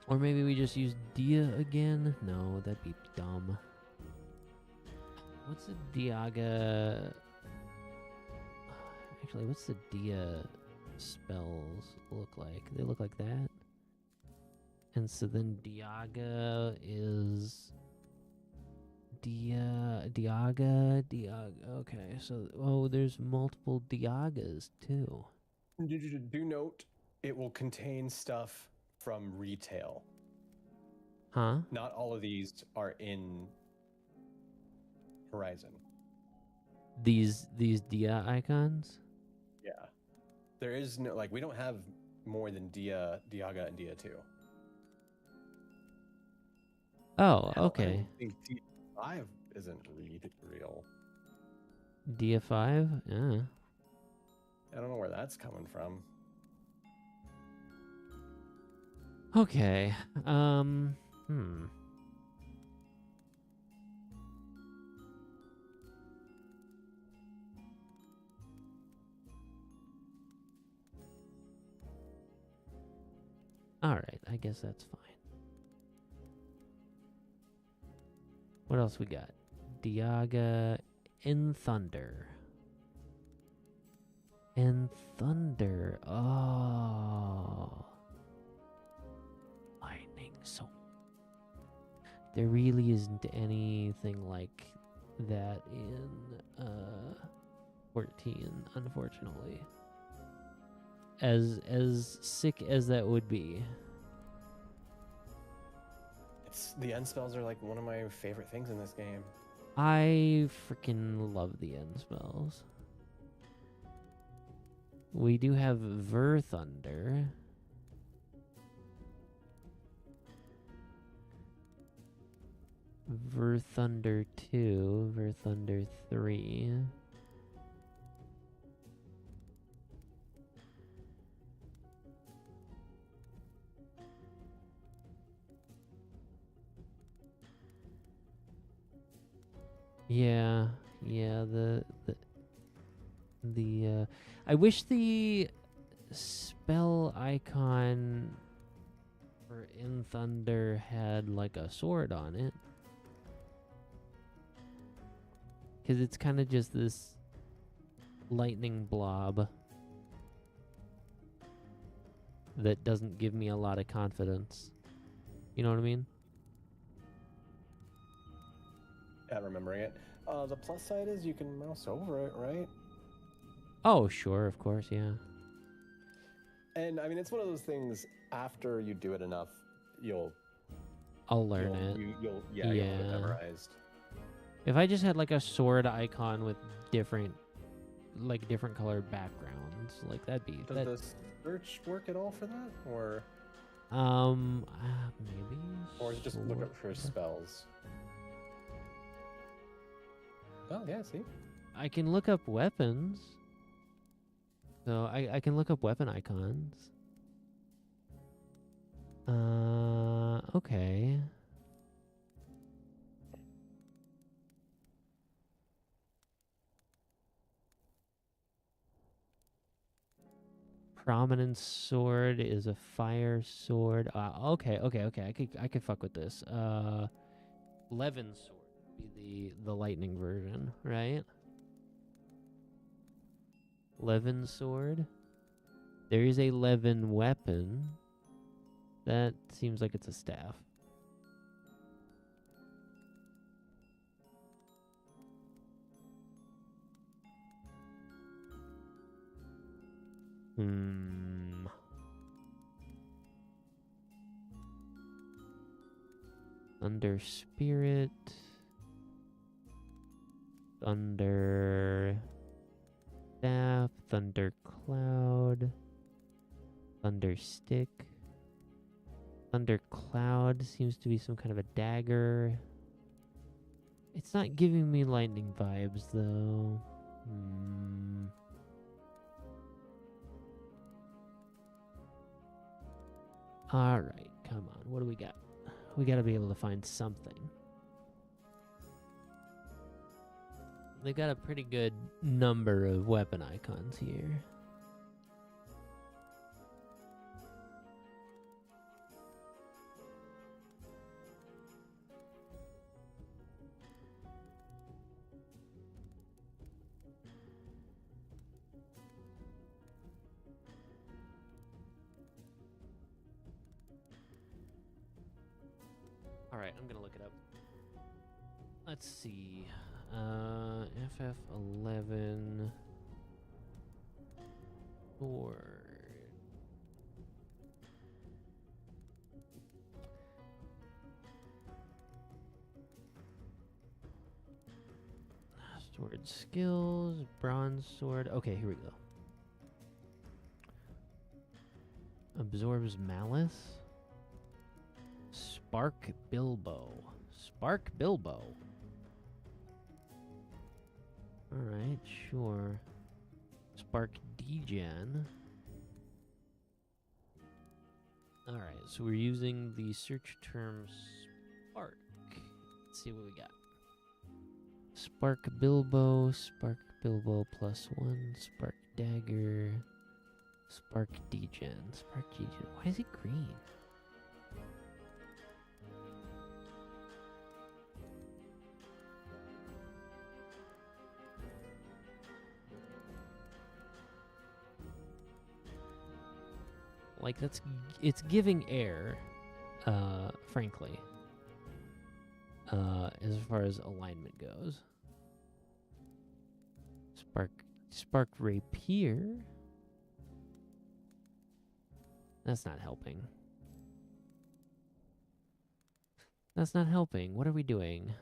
Or maybe we just use Dia again? No, that'd be dumb. What's the Diaga? Actually, what's the Dia spells look like? They look like that. And so then Diaga is Diaga. Okay, so there's multiple Diagas too. Do note, it will contain stuff from retail. Huh? Not all of these are in Horizon. These Dia icons? Yeah. There is no, like, we don't have more than Diaga, and Dia 2. Oh, Hell, okay. I don't think Dia 5 isn't real. Dia 5? Yeah. I don't know where that's coming from. Okay. All right, I guess that's fine. What else we got? Diaga in Thunder. In Thunder. Oh. Lightning Soul. There really isn't anything like that in 14, unfortunately. As sick as that would be. The end spells are like one of my favorite things in this game. I freaking love the end spells. We do have Ver Thunder. Ver Thunder 2, Ver Thunder 3. Yeah, I wish the spell icon for In Thunder had like a sword on it. Cuz it's kind of just this lightning blob that doesn't give me a lot of confidence. You know what I mean? Yeah, remembering it. The plus side is you can mouse over it, right? Oh, sure, of course, yeah. And I mean, it's one of those things. After you do it enough, I'll learn it. You'll have it memorized. If I just had like a sword icon with different colored backgrounds, like that'd be. Does the search work at all for that, or? Maybe. Or is it just look up for spells? Oh yeah, see. I can look up weapons. So I can look up weapon icons. Okay. Prominence sword is a fire sword. Okay. I could fuck with this. Levin sword would be the lightning version, right? Levin sword. There is a Levin weapon. That seems like it's a staff. Thunder Spirit. Thunder Staff. Thunder Cloud. Thunder Stick. Thunder Cloud seems to be some kind of a dagger. It's not giving me lightning vibes, though. Alright, come on. What do we got? We gotta be able to find something. They've got a pretty good number of weapon icons here. All right, I'm gonna look it up. Let's see. FF11 sword. Sword skills, bronze sword. Okay, here we go. Absorbs malice. Spark Bilbo. Spark Bilbo. Alright, sure. Spark Degen. Alright, so we're using the search term spark. Let's see what we got. Spark Bilbo plus 1, Spark Dagger, Spark Degen, Spark Degen. Why is he green? Like, it's giving air, frankly, as far as alignment goes. Spark Rapier. That's not helping. That's not helping. What are we doing?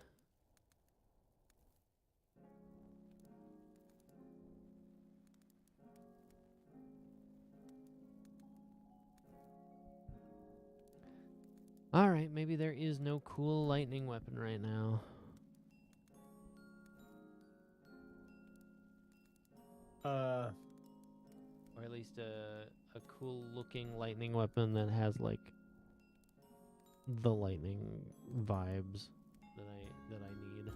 Alright, maybe there is no cool lightning weapon right now. Or at least a cool looking lightning weapon that has like the lightning vibes that I need.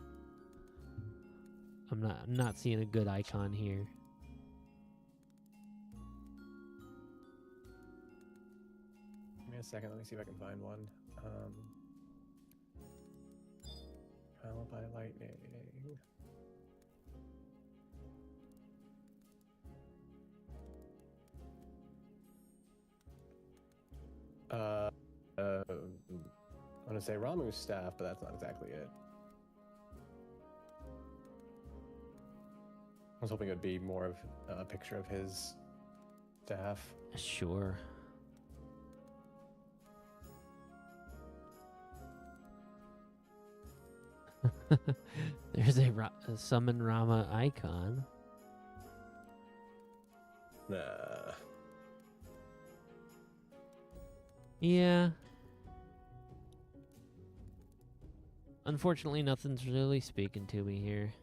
I'm not seeing a good icon here. Give me a second, let me see if I can find one. Followed by lightning. I'm gonna say Ramu's staff, but that's not exactly it. I was hoping it would be more of a picture of his staff. Sure. There's a Summon Rama icon. Yeah. Unfortunately, nothing's really speaking to me here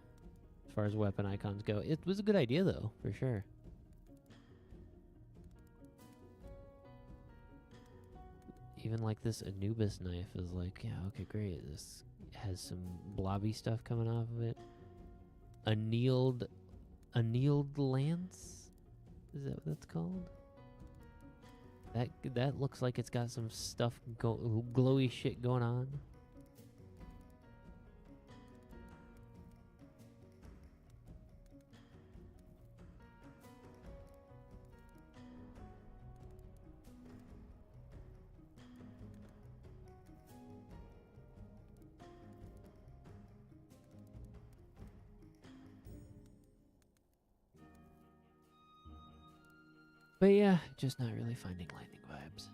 as far as weapon icons go. It was a good idea, though, for sure. Even like this Anubis knife is like, yeah, okay, great. This has some blobby stuff coming off of it. Annealed lance? Is that what that's called? That looks like it's got some stuff glowy shit going on. But yeah, just not really finding lightning vibes.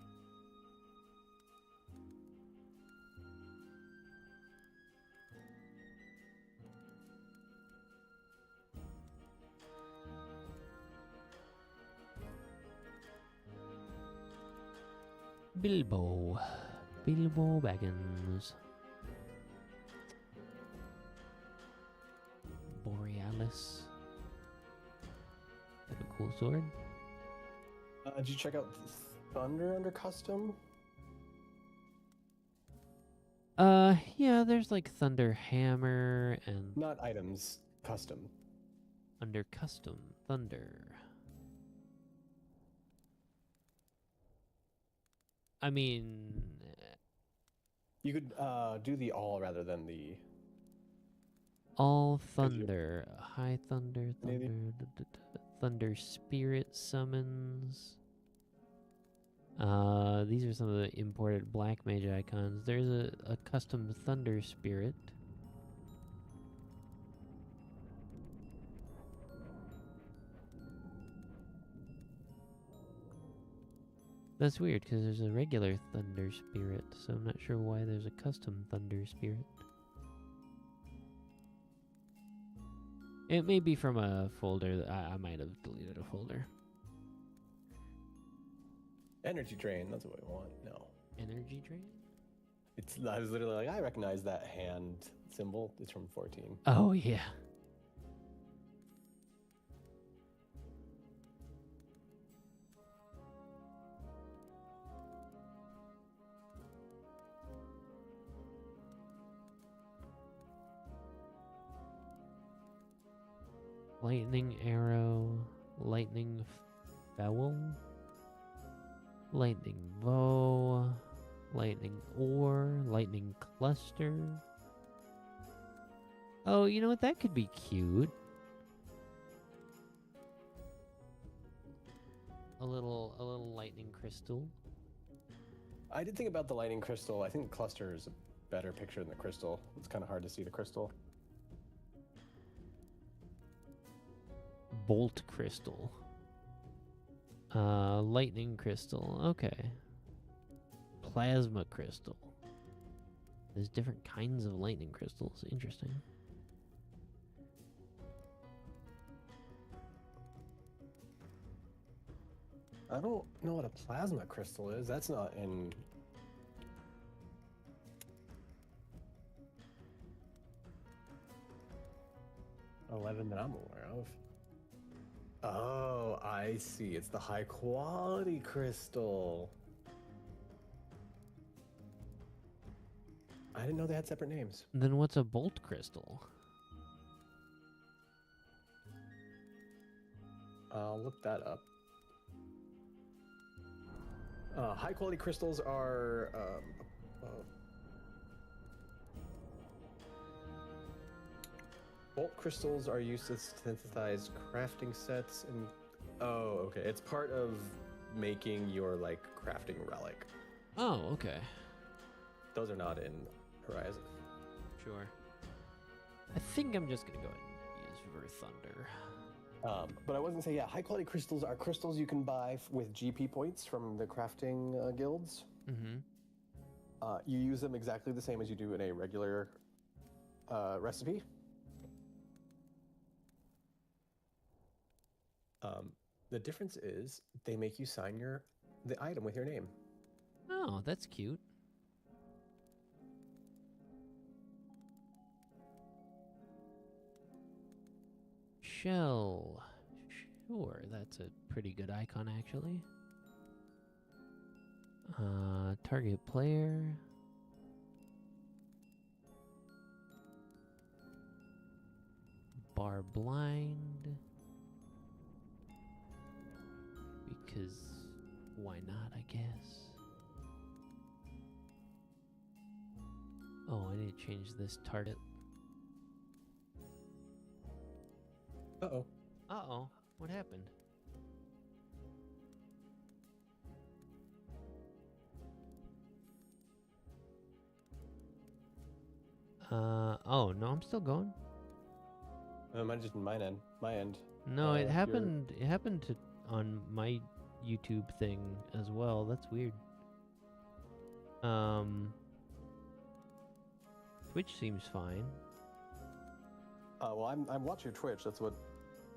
Bilbo Baggins. Borealis. Like a cool sword. Did you check out Thunder under custom? Yeah, there's like Thunder Hammer and... Not items, custom. Under custom, Thunder. I mean... You could do the all rather than the... All Thunder. High Thunder, Thunder... Thunder Spirit summons. These are some of the imported Black Mage icons. There's a custom Thunder Spirit. That's weird, because there's a regular Thunder Spirit, so I'm not sure why there's a custom Thunder Spirit. It may be from a folder that I might have deleted a folder. Energy Drain, that's what I want. No. Energy Drain? I was literally like, I recognize that hand symbol. It's from 14. Oh, yeah. Lightning Arrow, Lightning Fowl, Lightning Bow, Lightning Ore, Lightning Cluster. Oh, you know what? That could be cute. A little lightning crystal. I did think about the lightning crystal. I think cluster is a better picture than the crystal. It's kind of hard to see the crystal. Bolt crystal. Lightning crystal. Okay. Plasma crystal. There's different kinds of lightning crystals. Interesting. I don't know what a plasma crystal is. That's not in... '11 that I'm aware of. Oh, I see. It's the high quality crystal. I didn't know they had separate names. Then what's a bolt crystal? I'll look that up. High quality crystals are bolt crystals are used to synthesize crafting sets and okay, it's part of making your like crafting relic. Oh, okay. Those are not in Horizon. Sure. I think I'm just gonna go ahead and use Ver Thunder. But I was gonna say, yeah, high quality crystals are crystals you can buy with GP points from the crafting guilds. Mm-hmm. You use them exactly the same as you do in a regular recipe. The difference is they make you sign the item with your name. Oh, that's cute. Shell. Sure, that's a pretty good icon, actually. Target player. Bar blind. Because why not, I guess. Oh, I need to change this target. Uh-oh. Uh-oh. What happened? Oh, no, I'm still going. Mine just my end. No, it happened on my YouTube thing as well. That's weird. Twitch seems fine. Well, I'm watching Twitch. That's what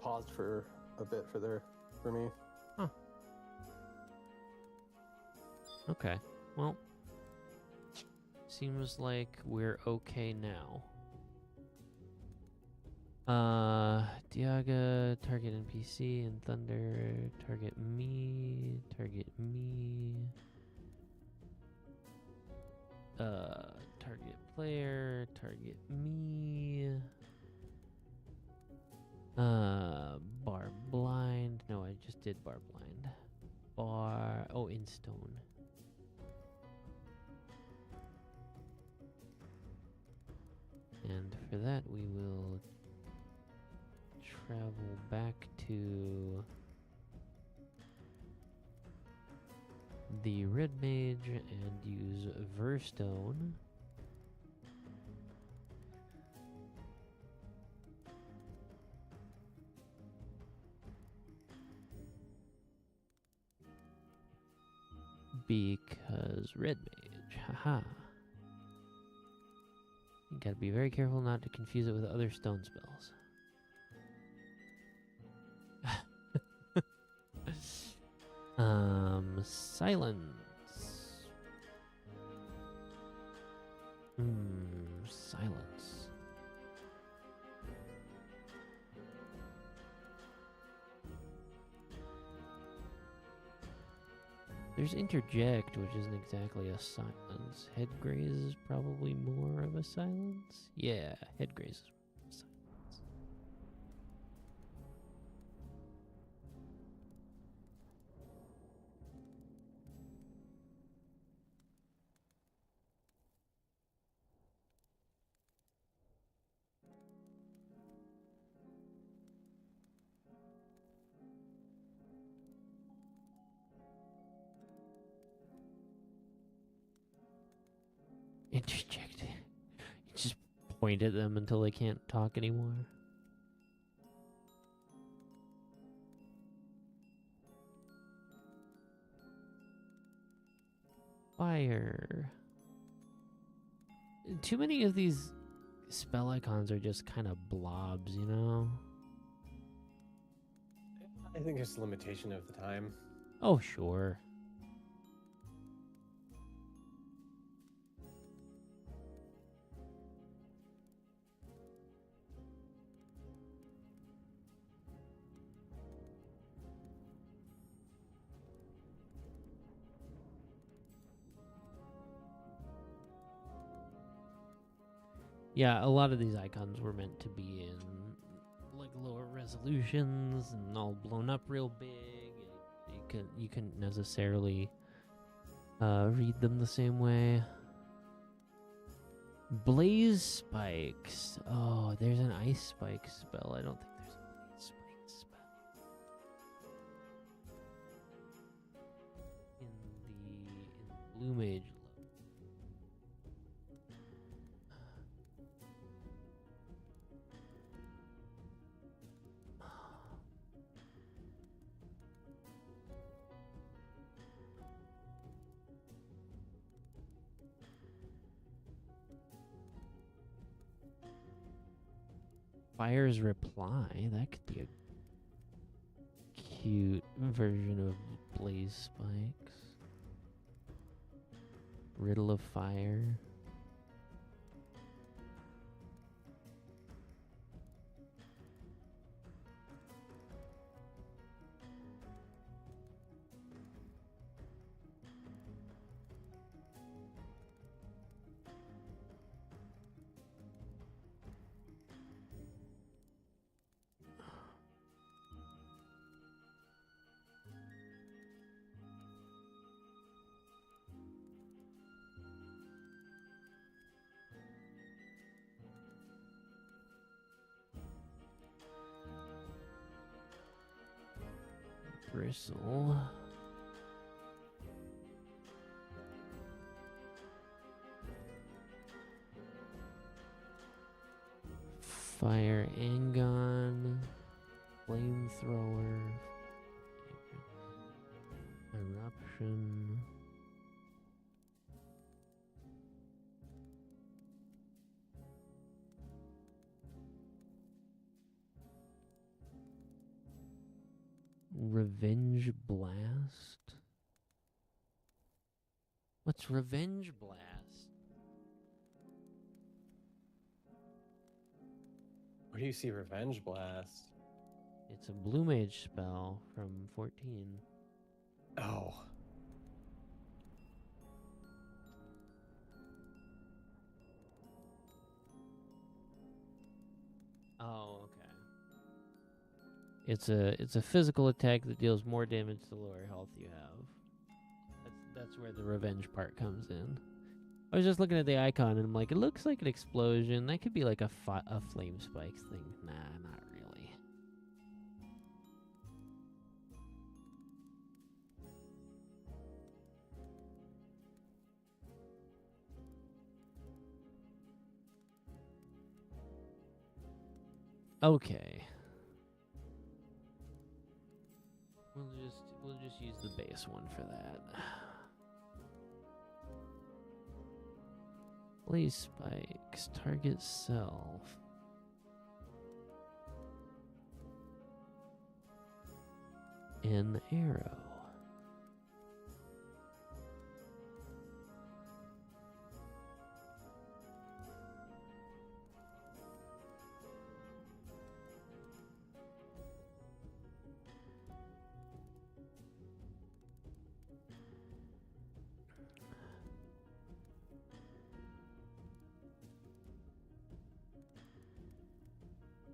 paused for a bit for me. Huh. Okay. Well, seems like we're okay now. Diaga, target NPC, and Thunder, target me. Target player, target me. Bar blind. No, I just did bar blind. In stone. And for that, we will travel back to the red mage and use Verstone. Because red mage, haha. You gotta be very careful not to confuse it with other stone spells. Silence. Silence. There's interject, which isn't exactly a silence. Head graze is probably more of a silence. Yeah, head graze is silence. Interject. You just point at them until they can't talk anymore. Fire. Too many of these spell icons are just kind of blobs, you know? I think it's a limitation of the time. Oh, sure. Yeah, a lot of these icons were meant to be in like lower resolutions and all blown up real big. You couldn't necessarily read them the same way. Blaze spikes. Oh, there's an ice spike spell. I don't think there's a blaze spike spell in blue mage. Fire's reply. That could be a cute version of blaze spikes. Riddle of fire. Bristle. Fire Angon. Flamethrower. Eruption. Revenge Blast? What's Revenge Blast? Where do you see Revenge Blast? It's a blue mage spell from 14. Oh. Oh, okay. It's a physical attack that deals more damage the lower health you have. That's where the revenge part comes in. I was just looking at the icon and I'm like, it looks like an explosion. That could be like a flame spikes thing. Nah, not really. Okay. We'll just use the base one for that. Blaze spikes, target self. An arrow.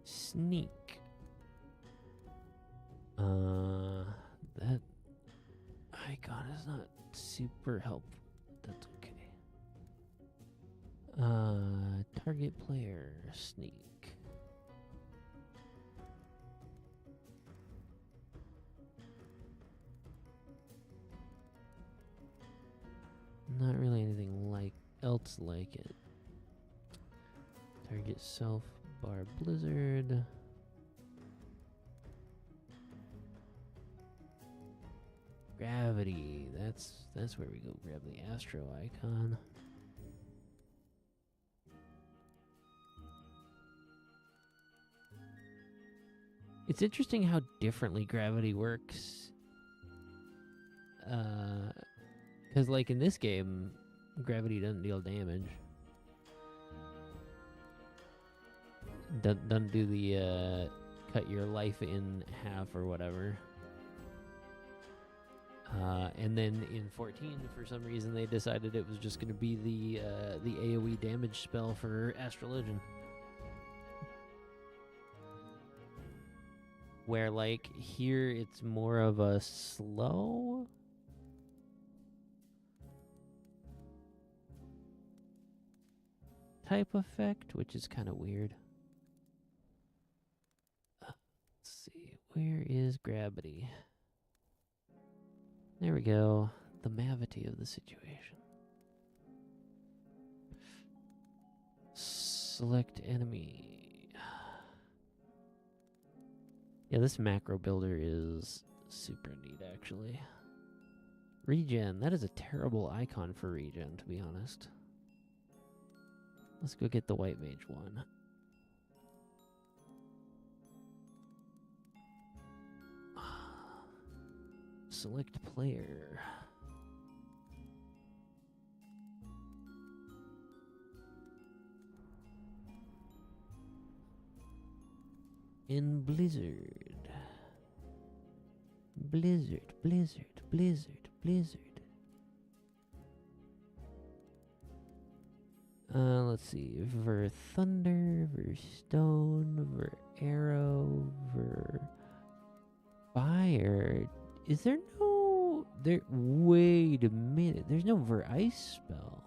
Sneak. That icon is not super helpful. That's okay. Target player, sneak. Not really anything else like it. Target self, bar blizzard. Gravity. That's where we go grab the astro icon. It's interesting how differently gravity works. Because like in this game, gravity doesn't deal damage. Doesn't do the cut your life in half or whatever. And then in 14, for some reason, they decided it was just going to be the AoE damage spell for Astrologian. Where, like, here it's more of a slow type effect, which is kind of weird. Let's see, where is gravity? There we go. The mavity of the situation. Select enemy. Yeah, this macro builder is super neat, actually. Regen. That is a terrible icon for regen, to be honest. Let's go get the white mage one. Select player. In Blizzard. Blizzard, Blizzard, Blizzard, Blizzard. Let's see. Ver Thunder, Ver Stone, Ver Arrow, Ver Fire. Is there no... Wait a minute. There's no Ver Ice spell.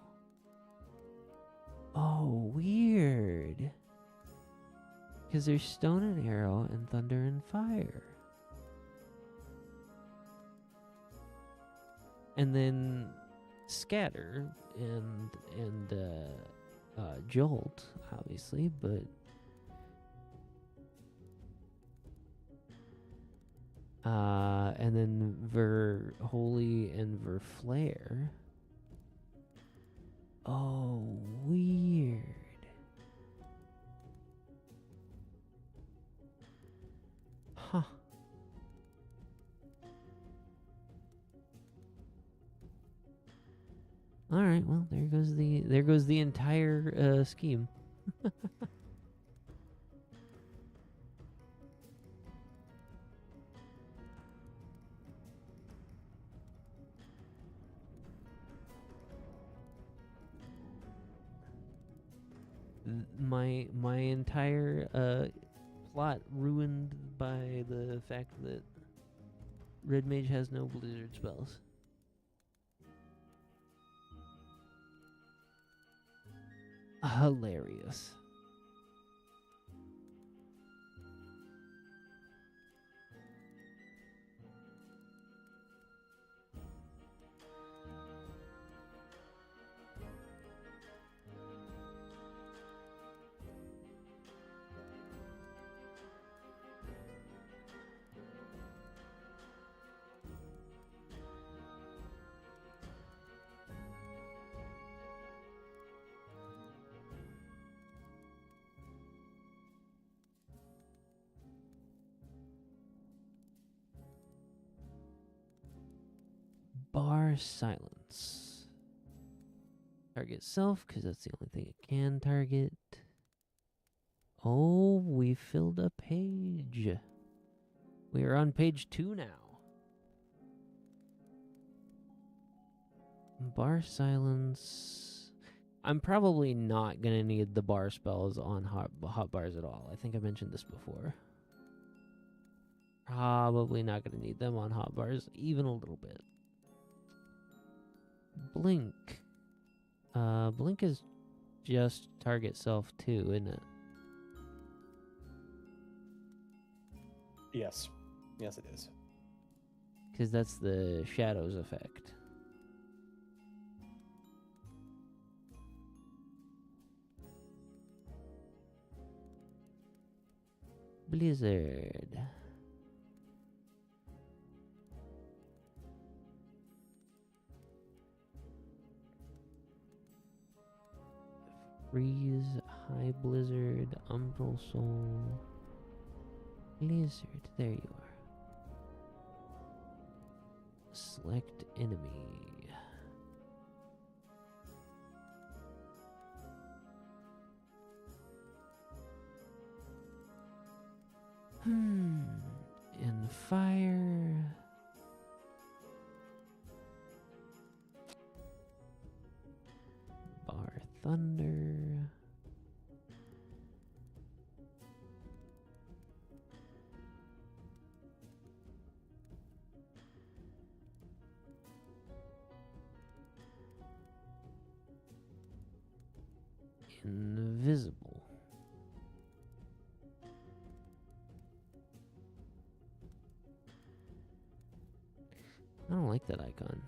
Oh, weird. Because there's Stone and Arrow and Thunder and Fire. And then Scatter and Jolt, obviously, but... and then Ver Holy and Ver Flare. Oh, weird. Huh. All right, well, there goes the entire scheme. My entire plot ruined by the fact that Red Mage has no blizzard spells. Hilarious. bar silence. Target self, because that's the only thing it can target. Oh, we filled a page. We are on page 2 now. Bar silence. I'm probably not going to need the bar spells on hot bars at all. I think I mentioned this before. Probably not going to need them on hot bars, even a little bit. Blink. Blink is just target self too, isn't it? Yes. Yes, it is. Because that's the shadows effect. Blizzard. Freeze, high blizzard, umbral soul. Blizzard, there you are. Select enemy. And fire. Bar thunder. Invisible. I don't like that icon.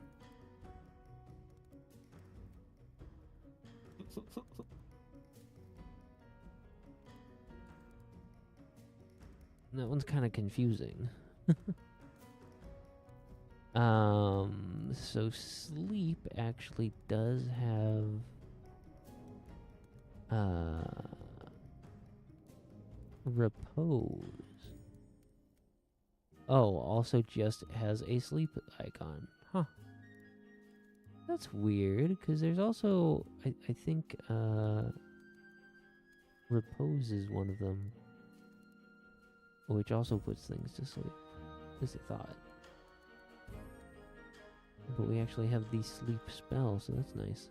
That one's kind of confusing. So sleep actually does have repose. Oh, also just has a sleep icon. Huh. That's weird, because there's also, I think, repose is one of them, which also puts things to sleep. At least I thought. But we actually have the sleep spell, so that's nice.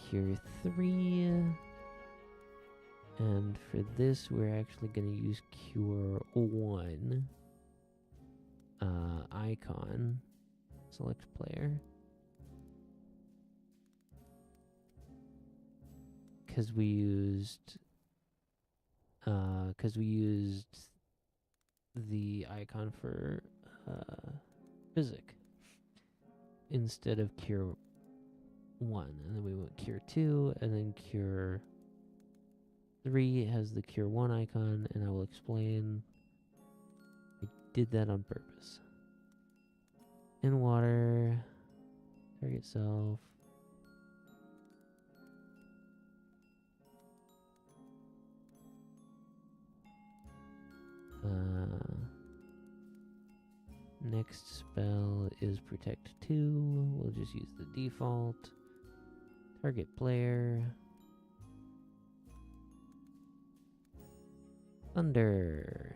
Cure 3. And for this, we're actually going to use Cure 1. Icon. Select player. Because we used the icon for physic instead of Cure 1, and then we went Cure 2, and then Cure 3 has the Cure 1 icon, and I will explain. I did that on purpose. In water, target self. Next spell is Protect 2. We'll just use the default. Target player. Thunder.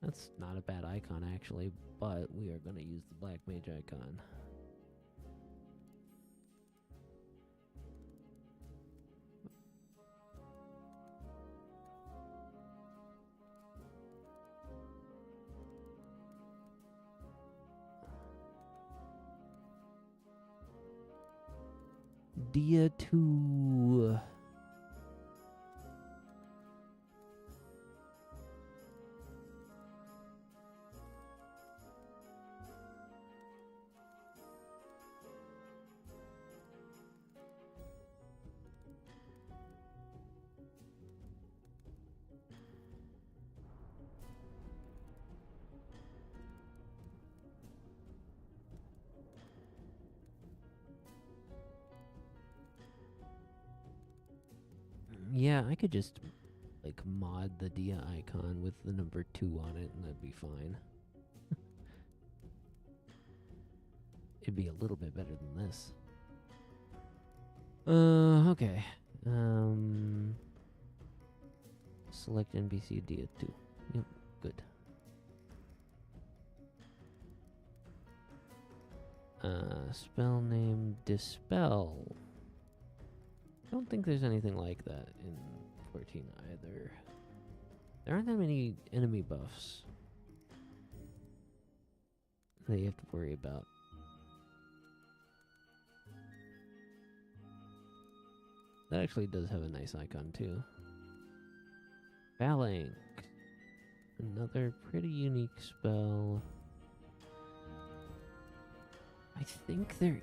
That's not a bad icon actually, but we are going to use the Black Mage icon. Dia 2. Yeah, I could just like mod the Dia icon with the number 2 on it and that'd be fine. It'd be a little bit better than this. Okay. Select NPC Dia 2. Yep, good. Spell name Dispel. Don't think there's anything like that in 14 either. There aren't that many enemy buffs that you have to worry about. That actually does have a nice icon too. Phalanx. Another pretty unique spell. I think there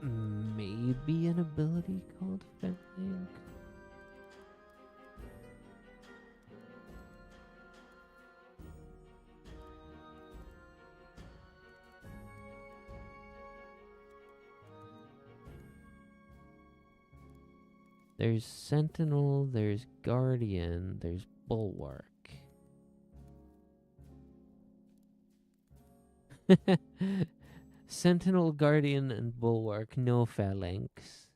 may be an ability called Phalanx. There's Sentinel, there's Guardian, there's Bulwark. Sentinel, Guardian, and Bulwark, no Phalanx.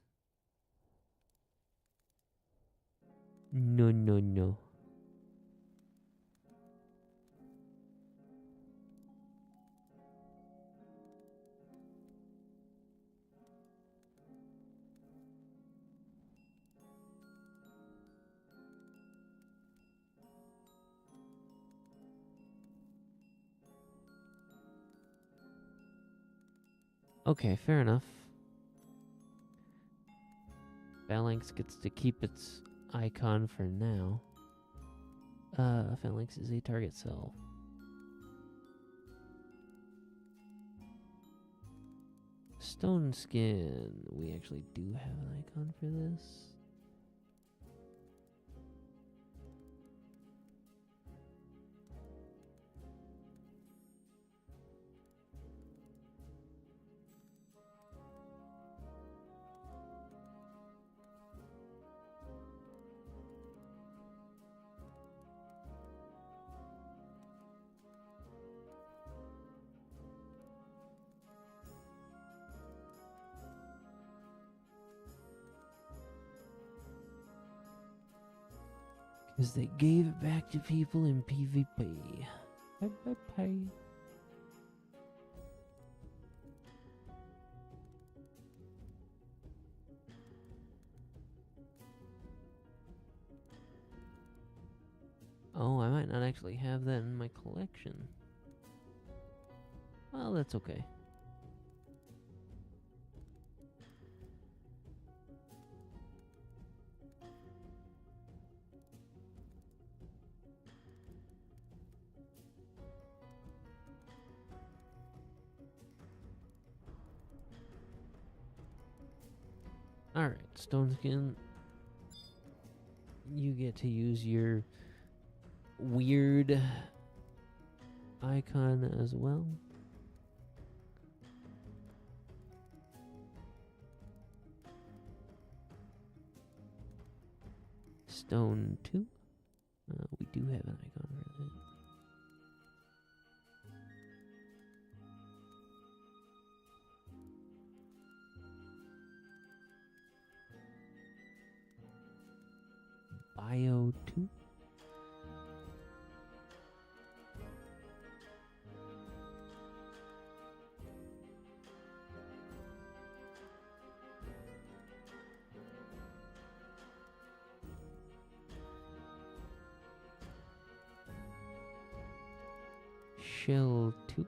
No, no, no. Okay, fair enough. Phalanx gets to keep its icon for now. Phalanx is a target cell. Stone Skin. We actually do have an icon for this. Because they gave it back to people in PvP. Bye. Oh, I might not actually have that in my collection. Well, that's okay. Alright, Stone Skin. You get to use your weird icon as well. Stone 2. We do have an icon for that. Bio 2. Shell 2.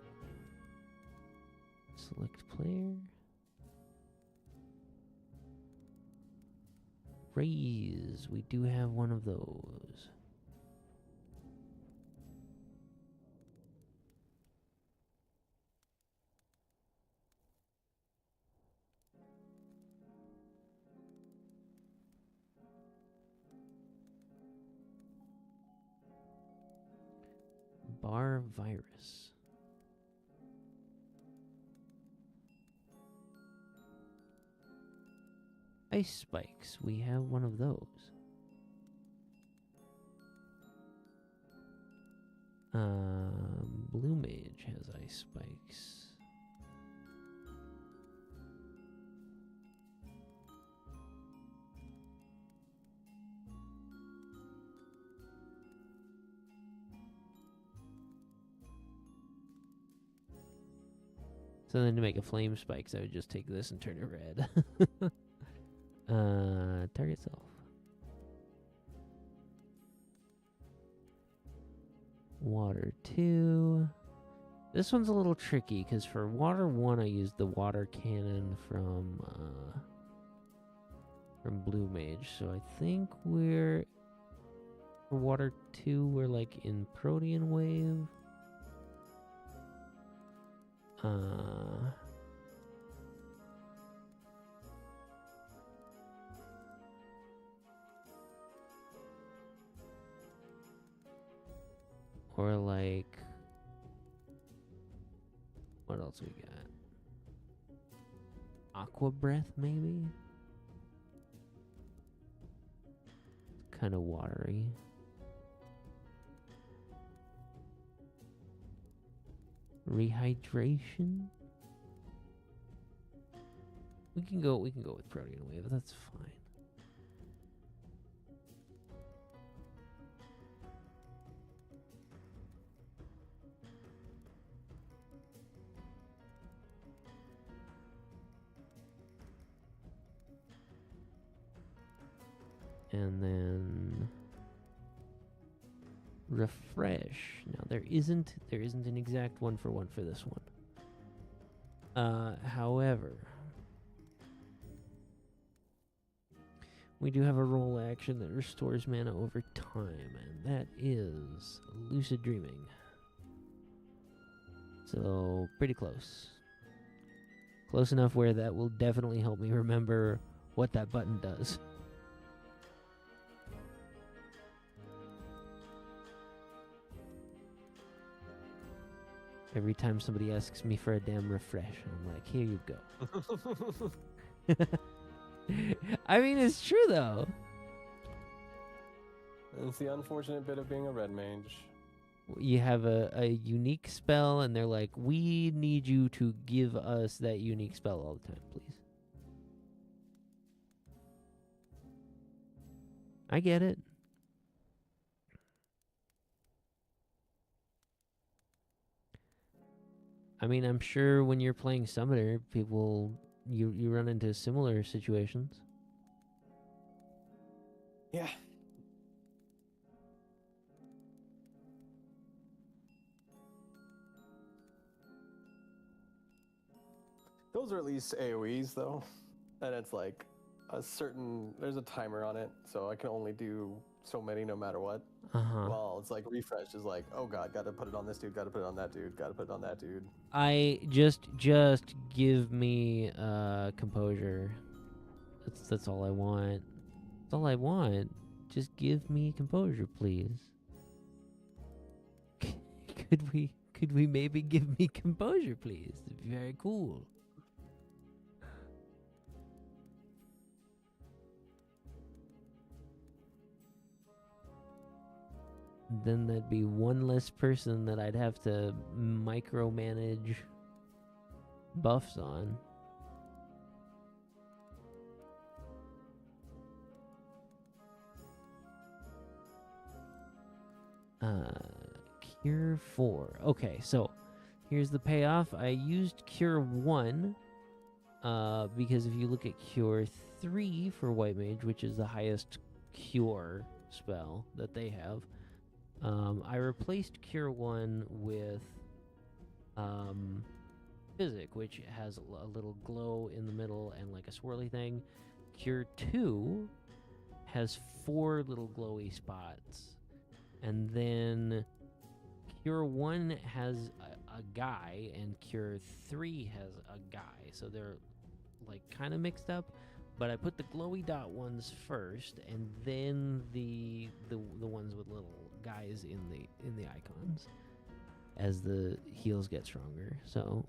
Select player. Raise. We do have one of those. Bar virus. Ice spikes. We have one of those. Blue Mage has ice spikes. So then to make a flame spikes, I would just take this and turn it red. Target self. Water 2. This one's a little tricky because for water 1 I used the water cannon from Blue Mage. So I think we're for water 2 we're like in Protean Wave. Or like, what else we got? Aqua Breath, maybe? Kind of watery. Rehydration? We can go with Protean Wave, that's fine. And then refresh. Now there isn't an exact one for this one. However, we do have a roll action that restores mana over time, and that is lucid dreaming. So pretty close. Close enough where that will definitely help me remember what that button does. Every time somebody asks me for a damn refresh, I'm like, here you go. I mean, it's true, though. It's the unfortunate bit of being a red mage. You have a unique spell, and they're like, we need you to give us that unique spell all the time, please. I get it. I mean, I'm sure when you're playing Summoner, people, you run into similar situations. Yeah. Those are at least AoEs, though. And it's like there's a timer on it, so I can only do so many no matter what. Well, it's like refresh is like, oh god, gotta put it on this dude, gotta put it on that dude, gotta put it on that dude. I just give me composure. That's all I want. That's all I want. Just give me composure, please. Could we maybe give me composure, please? It'd be very cool. Then that'd be one less person that I'd have to micromanage buffs on. Cure 4. Okay, so here's the payoff. I used Cure 1 because if you look at Cure 3 for White Mage, which is the highest cure spell that they have, I replaced Cure 1 with Physic, which has a little glow in the middle and like a swirly thing. Cure 2 has 4 little glowy spots. And then Cure 1 has a guy, and Cure 3 has a guy. So they're like kind of mixed up. But I put the glowy dot ones first, and then the ones with little guys in the icons as the heals get stronger. So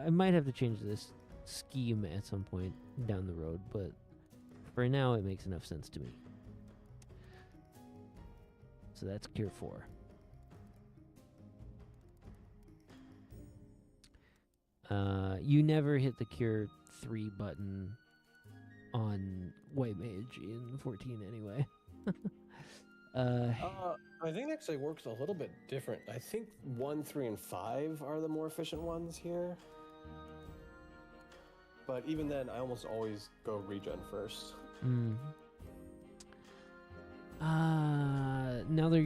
I might have to change this scheme at some point down the road, but for now it makes enough sense to me. So that's Cure 4. You never hit the Cure 3 button on White Mage in 14 anyway. I think it actually works a little bit different. I think 1, 3, and 5 are the more efficient ones here. But even then, I almost always go regen first. Now there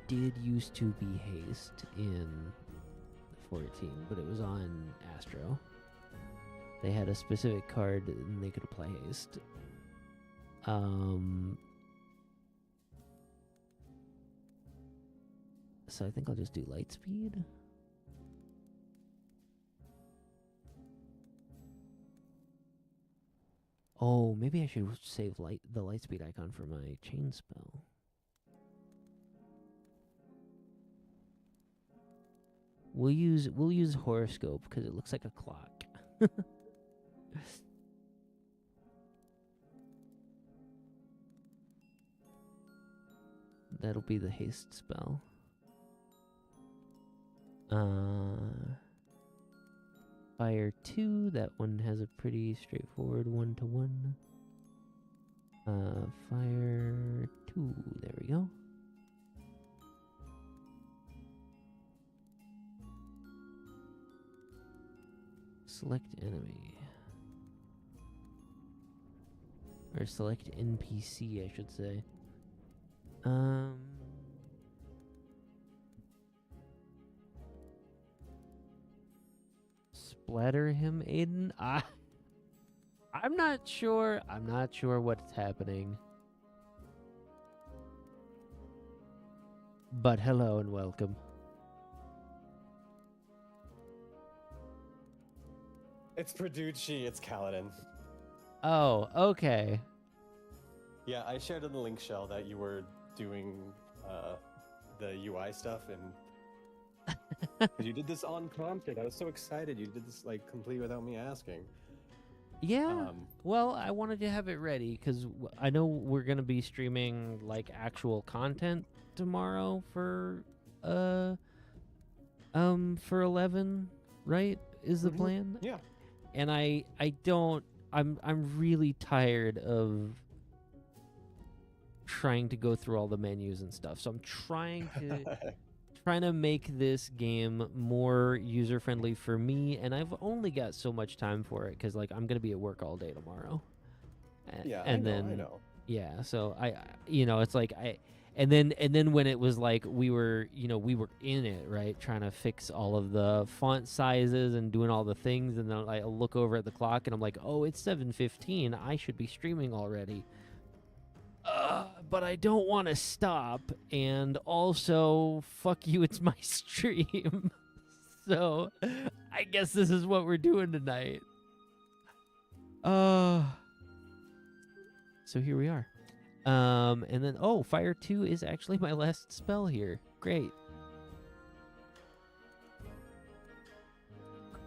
did used to be haste in 14, but it was on Astro. They had a specific card and they could apply haste. So I think I'll just do light speed. Oh, maybe I should save the light speed icon for my chain spell. We'll use horoscope because it looks like a clock. That'll be the haste spell. Fire 2, that one has a pretty straightforward 1-to-1. Fire 2, there we go. Select enemy. Or select NPC, I should say. Splatter him, Aiden? I'm not sure. I'm not sure what's happening. But hello and welcome. It's Perducci, it's Kaladin. Oh, okay. Yeah, I shared in the link shell that you were doing the UI stuff, and you did this unprompted. I was so excited. You did this like complete without me asking. Yeah. Well, I wanted to have it ready because I know we're gonna be streaming like actual content tomorrow for 11, right? Is the plan? Yeah. And I'm really tired of trying to go through all the menus and stuff. So I'm trying to make this game more user friendly for me, and I've only got so much time for it because like I'm gonna be at work all day tomorrow. Yeah, I know. Yeah, so it's like and then when it was like we were in it, right, trying to fix all of the font sizes and doing all the things, and then I look over at the clock and I'm like, oh, it's 7:15. I should be streaming already. But I don't want to stop, and also, fuck you, it's my stream. So, I guess this is what we're doing tonight. So here we are. And then, Fire 2 is actually my last spell here. Great.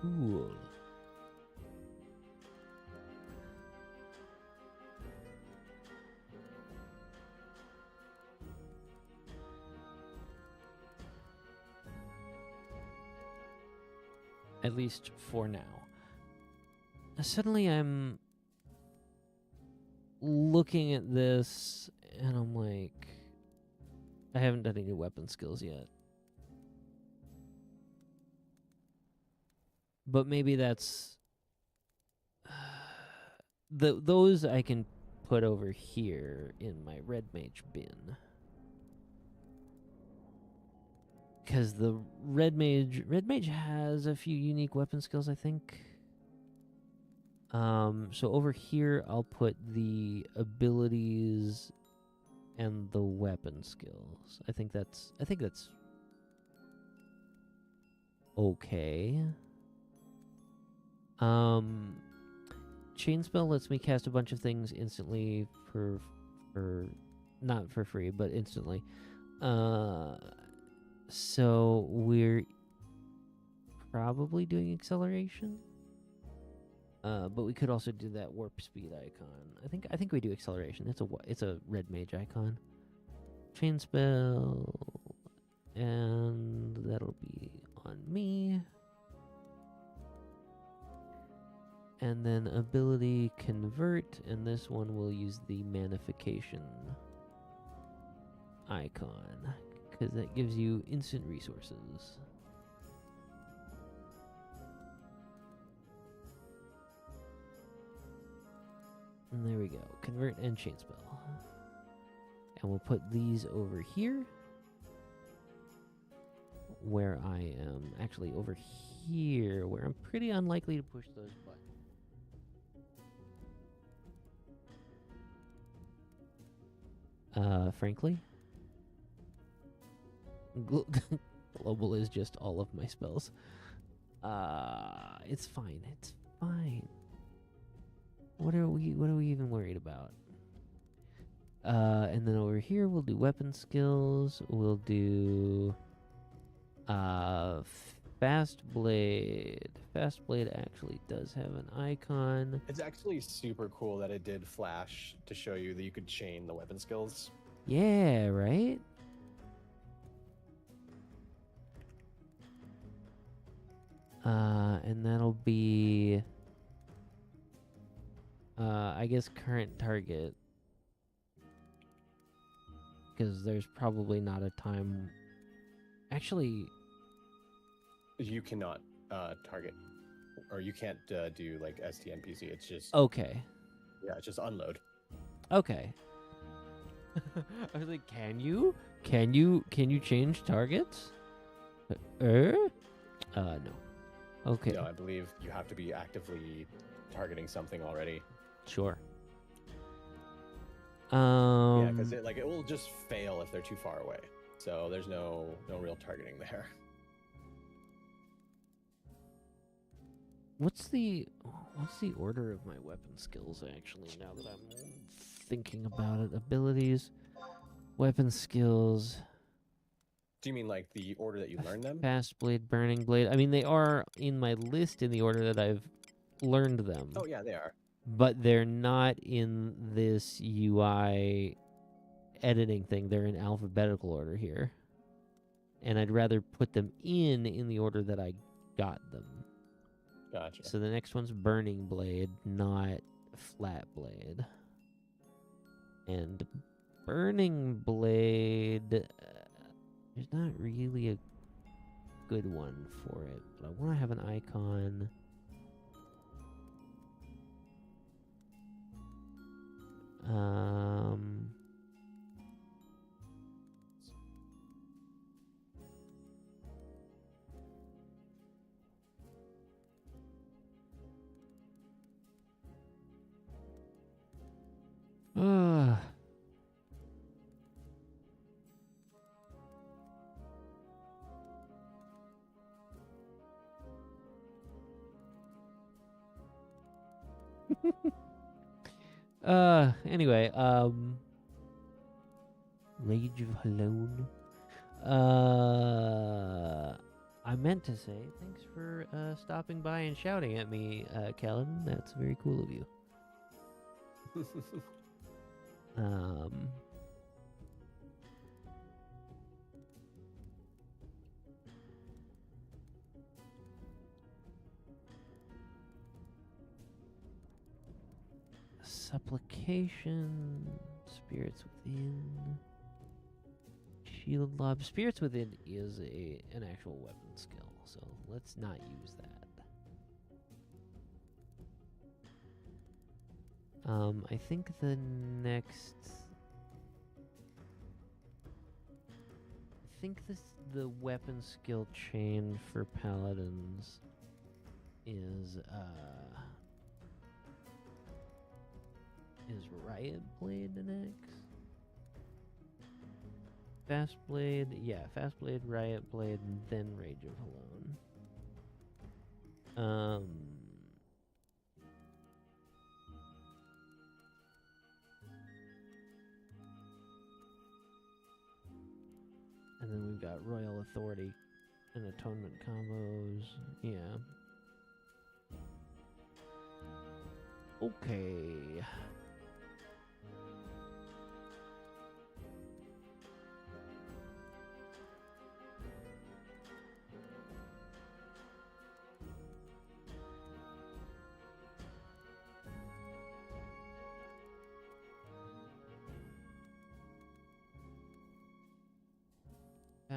Cool. At least for now. Suddenly I'm looking at this and I'm like, I haven't done any weapon skills yet. But maybe that's those I can put over here in my red mage bin. Because the red mage has a few unique weapon skills, I think. So over here I'll put the abilities and the weapon skills. I think that's okay. Chain spell lets me cast a bunch of things instantly for not for free, but instantly. So we're probably doing acceleration. But we could also do that warp speed icon. I think we do acceleration. It's a red mage icon. Chain spell, and that'll be on me. And then ability convert, and this one will use the manification icon, because that gives you instant resources. And there we go. Convert and chain spell. And we'll put these over here, where I am actually over here, where I'm pretty unlikely to push those buttons. Frankly, global is just all of my spells. It's fine. It's fine. What are we even worried about? And then over here we'll do weapon skills. We'll do fast blade. Fast blade actually does have an icon. It's actually super cool that it did flash to show you that you could chain the weapon skills. Yeah, right? And that'll be I guess current target, because there's probably not a time. Actually, you cannot target, or you can't do like STNPC. It's just okay. Yeah, it's just unload. Okay. I was like, can you change targets? No. Okay. No, I believe you have to be actively targeting something already. Sure. Yeah, because it will just fail if they're too far away. So there's no real targeting there. What's the order of my weapon skills actually, now that I'm thinking about it? Abilities, weapon skills. Do you mean like the order that you learn them? Fast blade, burning blade. I mean, they are in my list in the order that I've learned them. Oh yeah, they are. But they're not in this UI editing thing. They're in alphabetical order here. And I'd rather put them in the order that I got them. Gotcha. So the next one's burning blade, not flat blade. And burning blade, there's not really a good one for it, but I want to have an icon. Anyway, Rage of Halone. I meant to say thanks for stopping by and shouting at me, Kellen. That's very cool of you. Supplication, Spirits Within, Shield Lob. Spirits Within is an actual weapon skill, so let's not use that. I think the next... the weapon skill chain for paladins is Riot Blade next? Fast Blade, yeah, Fast Blade, Riot Blade, and then Rage of Halone. And then we've got Royal Authority and Atonement combos, yeah. Okay.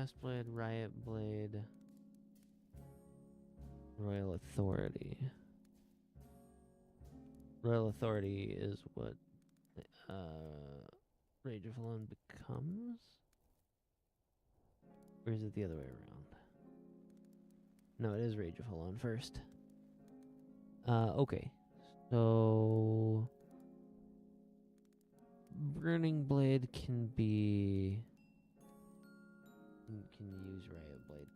Cast Blade, Riot Blade, Royal Authority. Royal Authority is what Rage of Alone becomes? Or is it the other way around? No, it is Rage of Alone first. Okay. So Burning Blade can be can use Riot Blade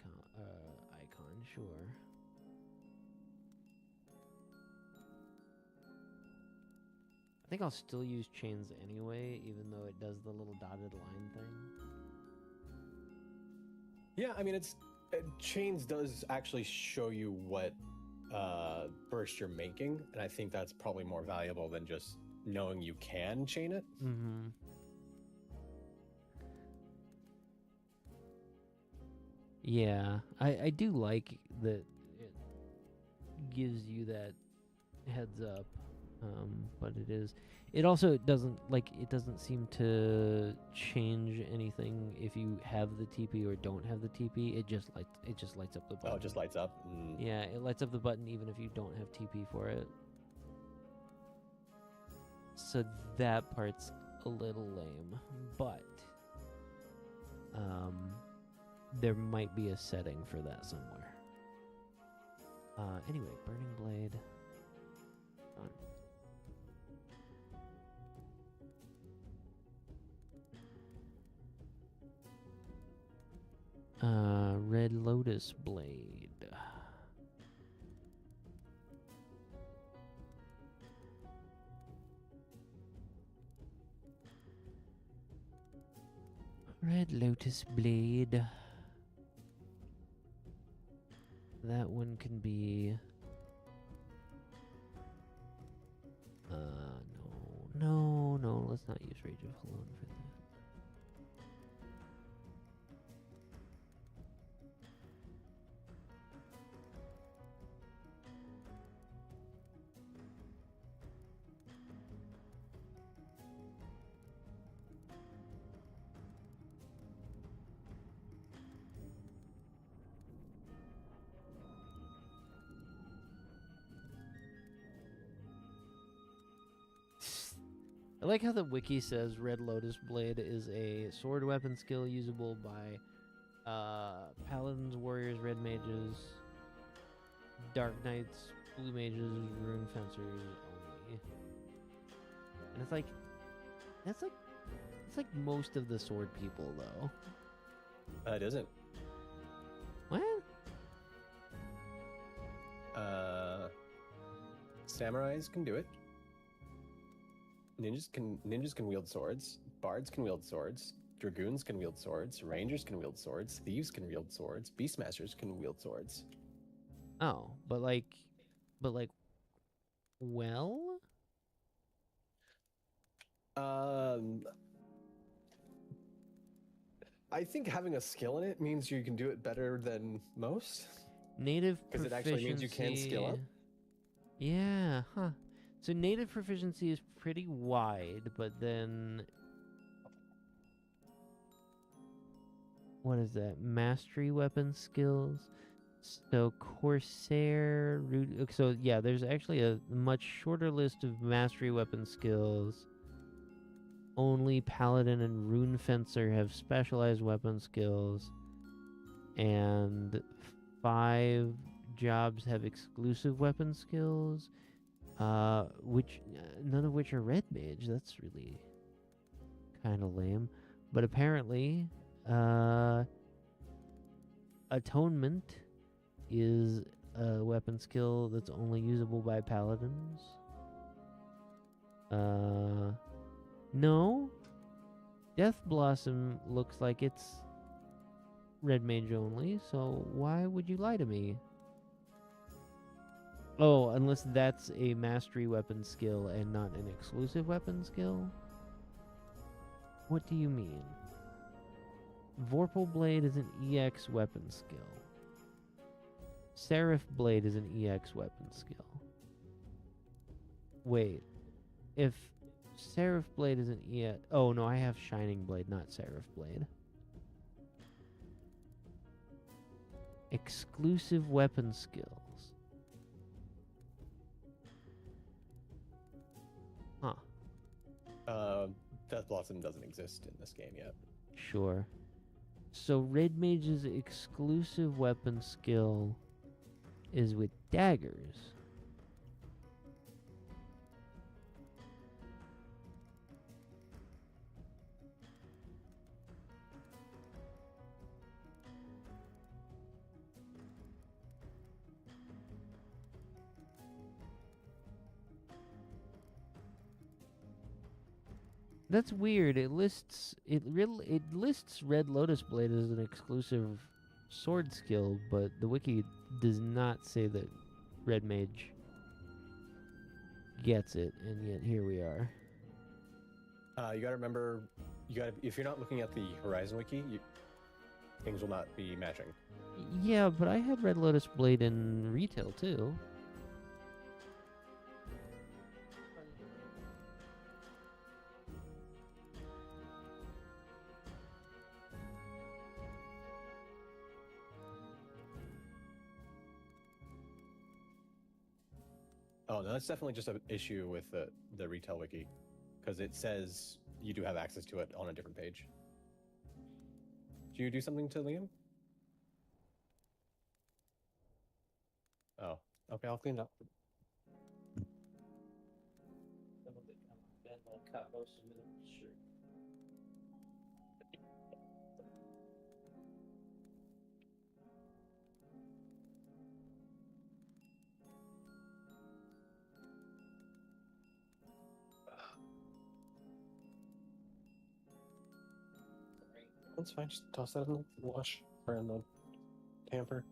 icon, sure. I think I'll still use Chains anyway, even though it does the little dotted line thing. Yeah, I mean, Chains does actually show you what burst you're making, and I think that's probably more valuable than just knowing you can chain it. Mm-hmm. Yeah, I do like that it gives you that heads up, but it also doesn't seem to change anything if you have the TP or don't have the TP. It just lights up the button. Oh, it just lights up? Mm. Yeah, it lights up the button even if you don't have TP for it. So that part's a little lame, but there might be a setting for that somewhere. Anyway, Burning Blade. Red Lotus Blade. Red Lotus Blade. That one can be... No, let's not use Rage of Alone for that. I like how the wiki says Red Lotus Blade is a sword weapon skill usable by paladins, warriors, red mages, dark knights, blue mages, rune fencers only. And it's like most of the sword people though. It isn't. What? Samurais can do it. Ninjas can wield swords. Bards can wield swords. Dragoons can wield swords. Rangers can wield swords. Thieves can wield swords. Beastmasters can wield swords. Oh, but well. I think having a skill in it means you can do it better than most. Native because it actually means you can skill up. Yeah, huh. So native proficiency is pretty wide, but then... What is that? Mastery weapon skills? So Corsair... So yeah, there's actually a much shorter list of mastery weapon skills. Only Paladin and Rune Fencer have specialized weapon skills. And 5 jobs have exclusive weapon skills. Which none of which are red mage. That's really kind of lame. But apparently, atonement is a weapon skill that's only usable by paladins. No. Death Blossom looks like it's red mage only, so why would you lie to me? Oh, unless that's a mastery weapon skill and not an exclusive weapon skill? What do you mean? Vorpal Blade is an EX weapon skill. Seraph Blade is an EX weapon skill. Wait. If Seraph Blade is an EX... Oh, no, I have Shining Blade, not Seraph Blade. Exclusive weapon skills. Huh. Death Blossom doesn't exist in this game yet. Sure. So Red Mage's exclusive weapon skill is with daggers. That's weird. It lists Red Lotus Blade as an exclusive sword skill, but the wiki does not say that Red Mage gets it, and yet here we are. You gotta remember, if you're not looking at the Horizon wiki, things will not be matching. Yeah, but I had Red Lotus Blade in retail too. Oh, no, that's definitely just an issue with the retail wiki, because it says you do have access to it on a different page. Did you do something to Liam? Oh, okay, I'll clean it up. That's fine. Just toss that in the wash or in the tamper.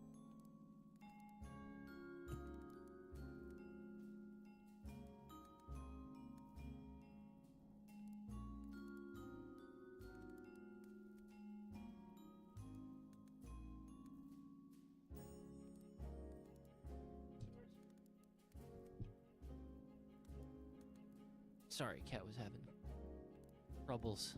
Sorry, cat was having troubles.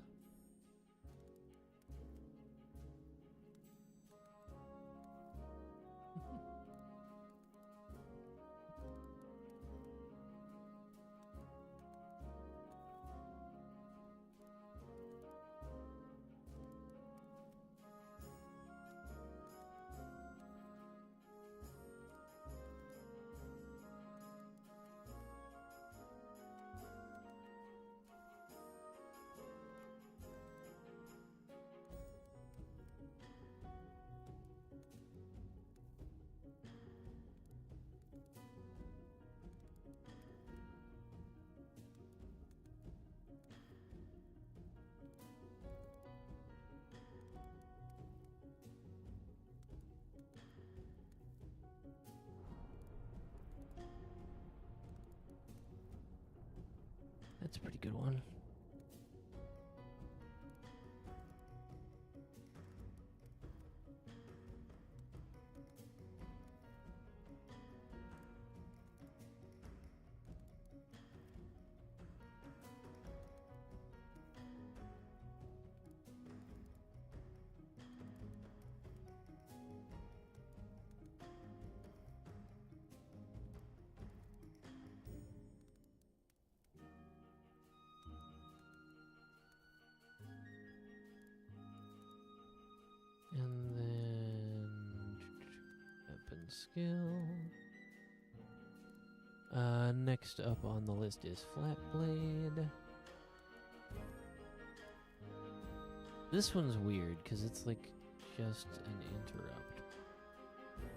That's a pretty good one. And then weapon skill. Next up on the list is flat blade. This one's weird because it's like just an interrupt.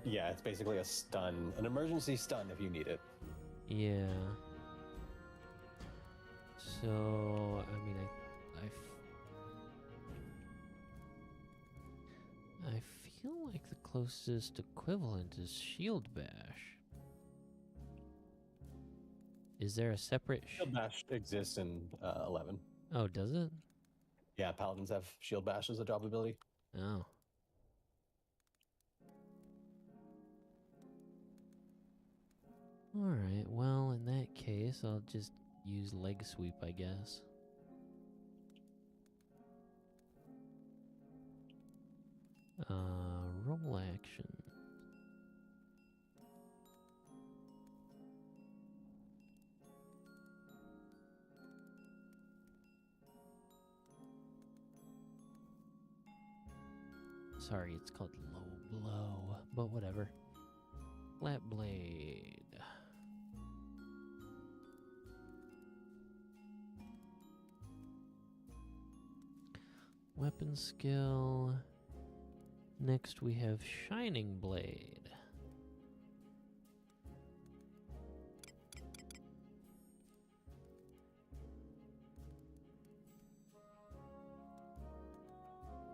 Yeah, it's basically a stun, an emergency stun if you need it. Yeah. So I mean, I feel like the closest equivalent is Shield Bash. Is there a separate Shield Bash exists in 11. Oh, does it? Yeah, Paladins have Shield Bash as a job ability. Oh. Alright, well, in that case, I'll just use Leg Sweep, I guess. Roll action. sorry, it's called low blow, but whatever. Flat blade. Weapon skill. Next we have Shining Blade.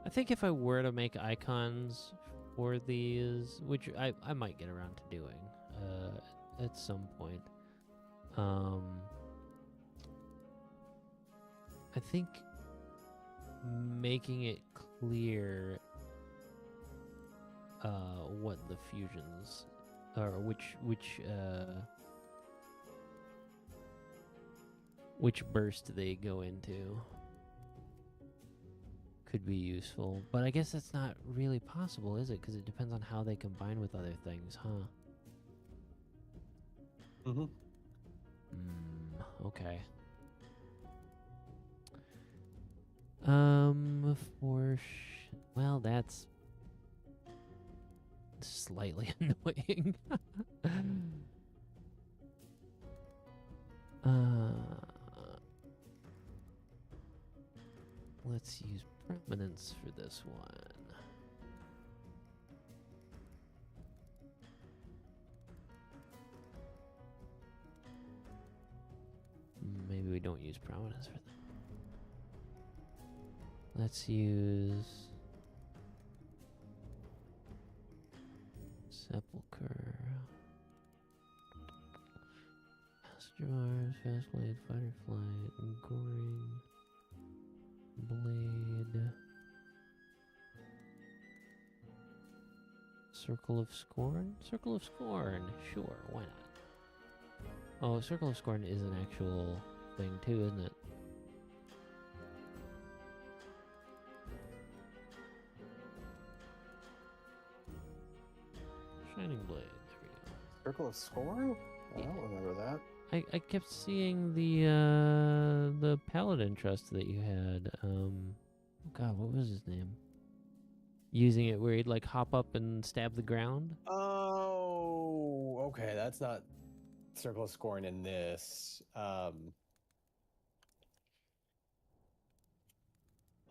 I think if I were to make icons for these, which I might get around to doing at some point, I think making it clear what the fusions or which burst they go into could be useful, but I guess that's not really possible, is it? Because it depends on how they combine with other things, huh? Mm-hmm. Okay. Well, that's slightly annoying. Let's use prominence for this one. Maybe we don't use prominence for that. Let's use sepulcher. Passenger arms, fast blade, fighter flight, goring blade. Circle of Scorn? Circle of Scorn, sure, why not? Oh, Circle of Scorn is an actual thing too, isn't it? Shining Blade, there we go. Circle of Scorn? I don't remember that. I kept seeing the paladin trust that you had. God, what was his name? Using it where he'd like hop up and stab the ground. Oh, okay. That's not Circle of Scorn in this. I'll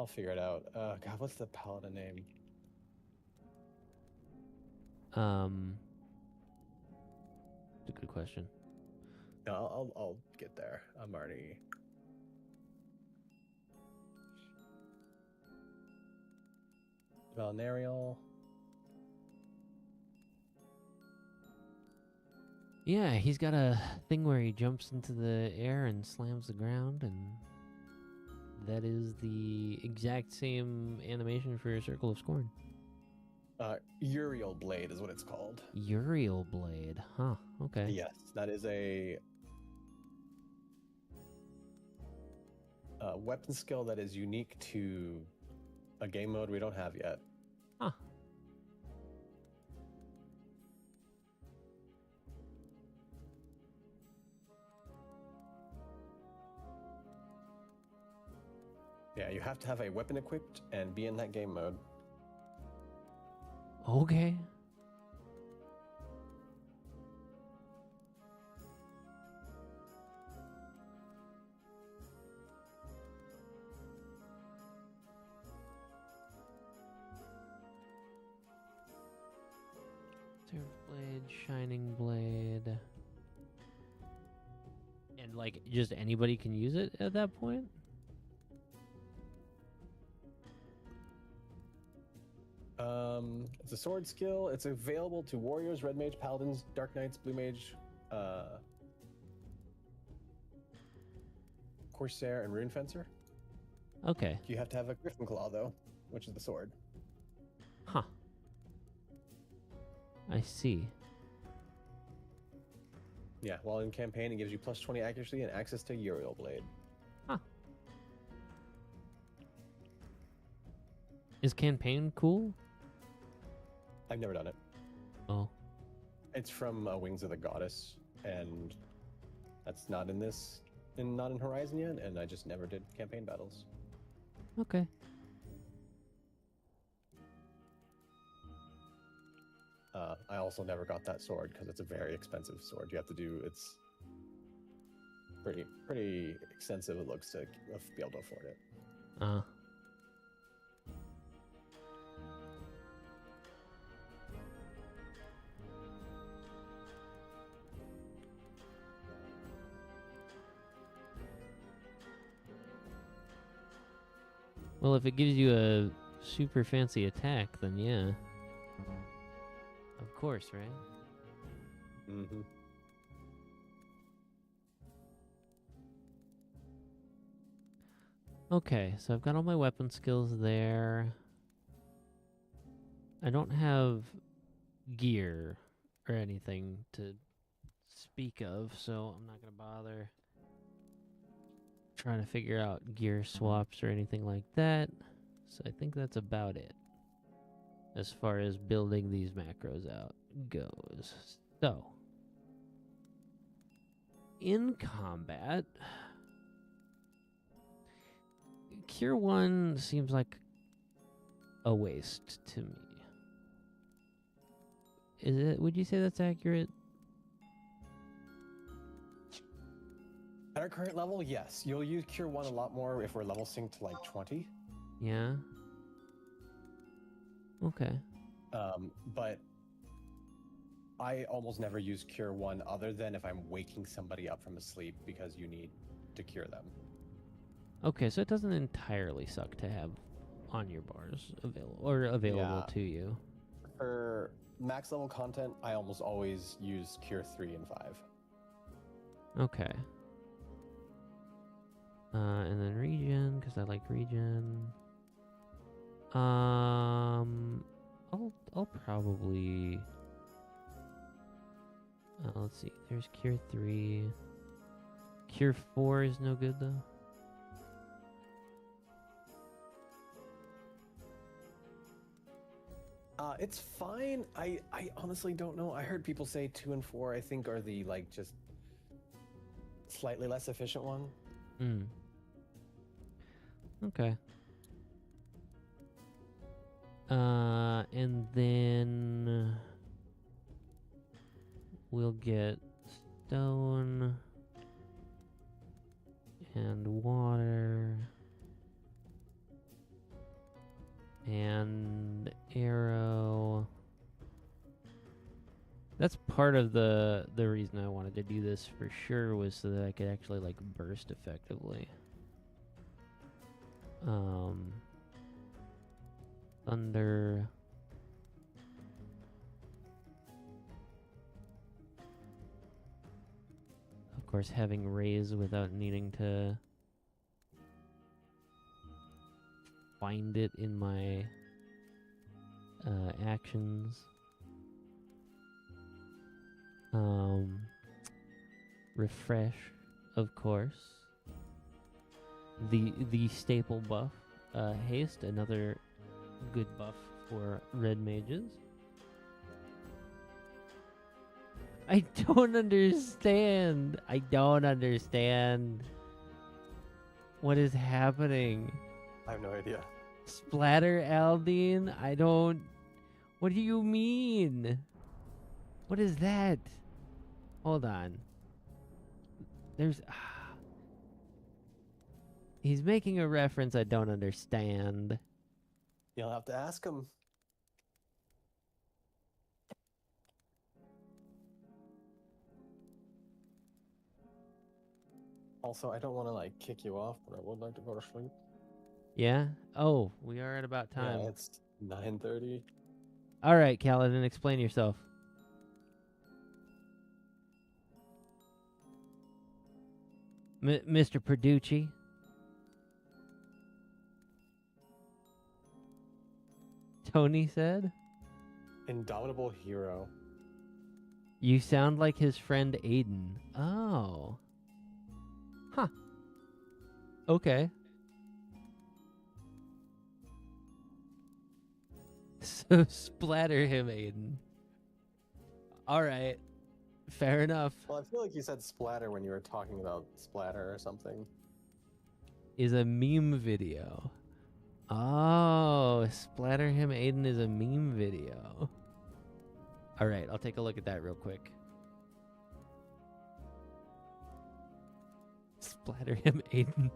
figure it out. God, what's the paladin name? It's a good question. No, I'll get there. I'm already. Valnarial. Yeah, he's got a thing where he jumps into the air and slams the ground, and that is the exact same animation for Circle of Scorn. Uriel Blade is what it's called. Uriel Blade, huh? Okay. Yes, that is a weapon skill that is unique to a game mode we don't have yet. Huh. Yeah, you have to have a weapon equipped and be in that game mode. Okay. Seraph Blade, Shining Blade. And like just anybody can use it at that point? It's a sword skill. It's available to warriors, red mage, paladins, dark knights, blue mage, corsair, and rune fencer. Okay. You have to have a griffin claw though, which is the sword. Huh. I see. Yeah, while in campaign, it gives you plus 20 accuracy and access to Uriel Blade. Huh. Is campaign cool? I've never done it. Oh. It's from Wings of the Goddess, and that's not in this, not in Horizon yet, and I just never did campaign battles. Okay. I also never got that sword because it's a very expensive sword. You have to do it's pretty extensive. It looks to be able to afford it. Well, if it gives you a super fancy attack, then yeah. Of course, right? Mm-hmm. Okay, so I've got all my weapon skills there. I don't have gear or anything to speak of, so I'm not going to bother trying to figure out gear swaps or anything like that. So I think that's about it as far as building these macros out goes. So, in combat, Cure 1 seems like a waste to me. Is it? Would you say that's accurate? At our current level, yes. You'll use Cure 1 a lot more if we're level synced to like 20. Yeah. Okay. But I almost never use Cure 1 other than if I'm waking somebody up from a sleep because you need to cure them. Okay, so it doesn't entirely suck to have on your bars available to you. For max level content, I almost always use Cure 3 and 5. Okay. And then regen, because I like regen. I'll probably. Let's see. There's Cure 3. Cure 4 is no good though. It's fine. I honestly don't know. I heard people say 2 and 4, I think, are the like just slightly less efficient one. Okay. And then we'll get stone and water and arrow. That's part of the reason I wanted to do this for sure, was so that I could actually like burst effectively. Thunder. Of course, having raise without needing to find it in my actions. Refresh, of course. The staple buff. Haste, another good buff for red mages. I don't understand. I don't understand. What is happening? I have no idea. Splatter Aldine? I don't... What do you mean? What is that? Hold on. There's... He's making a reference I don't understand. You'll have to ask him. Also, I don't want to like kick you off, but I would like to go to sleep. Yeah? Oh, we are at about time. Yeah, it's 9:30. All right, Kaladin, explain yourself. Mr. Perducci? Tony said? Indomitable hero. You sound like his friend Aiden. Oh. Huh. Okay. So splatter him, Aiden. Alright. Fair enough. Well, I feel like you said splatter when you were talking about splatter or something. Is a meme video. Oh, splatter him, Aiden is a meme video. All right, I'll take a look at that real quick. Splatter him, Aiden.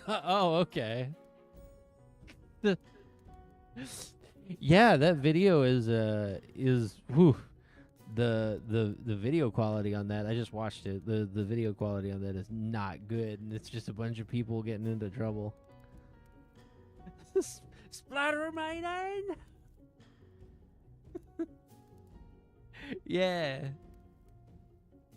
Oh, okay. Yeah, that video is whew, the video quality on that. I just watched it. The video quality on that is not good, and it's just a bunch of people getting into trouble. Splatter my name. Yeah.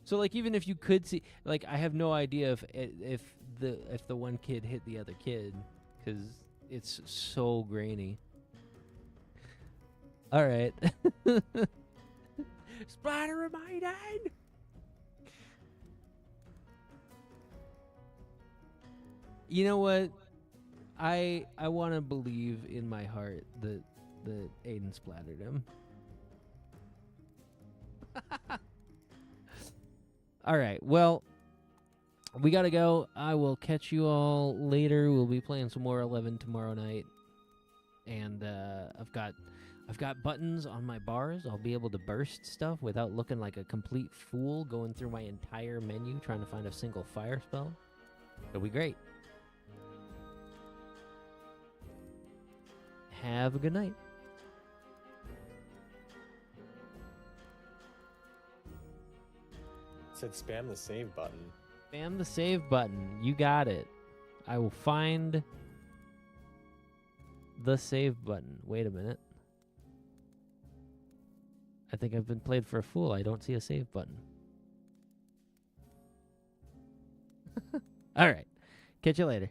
So like, even if you could see, like, I have no idea if the one kid hit the other kid, because it's so grainy. All right. Splatter my name. You know what? I want to believe in my heart that Aiden splattered him. All right. Well, we got to go. I will catch you all later. We'll be playing some more 11 tomorrow night. And I've got buttons on my bars. I'll be able to burst stuff without looking like a complete fool going through my entire menu trying to find a single fire spell. It'll be great. Have a good night. It said spam the save button. Spam the save button. You got it. I will find the save button. Wait a minute. I think I've been played for a fool. I don't see a save button. All right. Catch you later.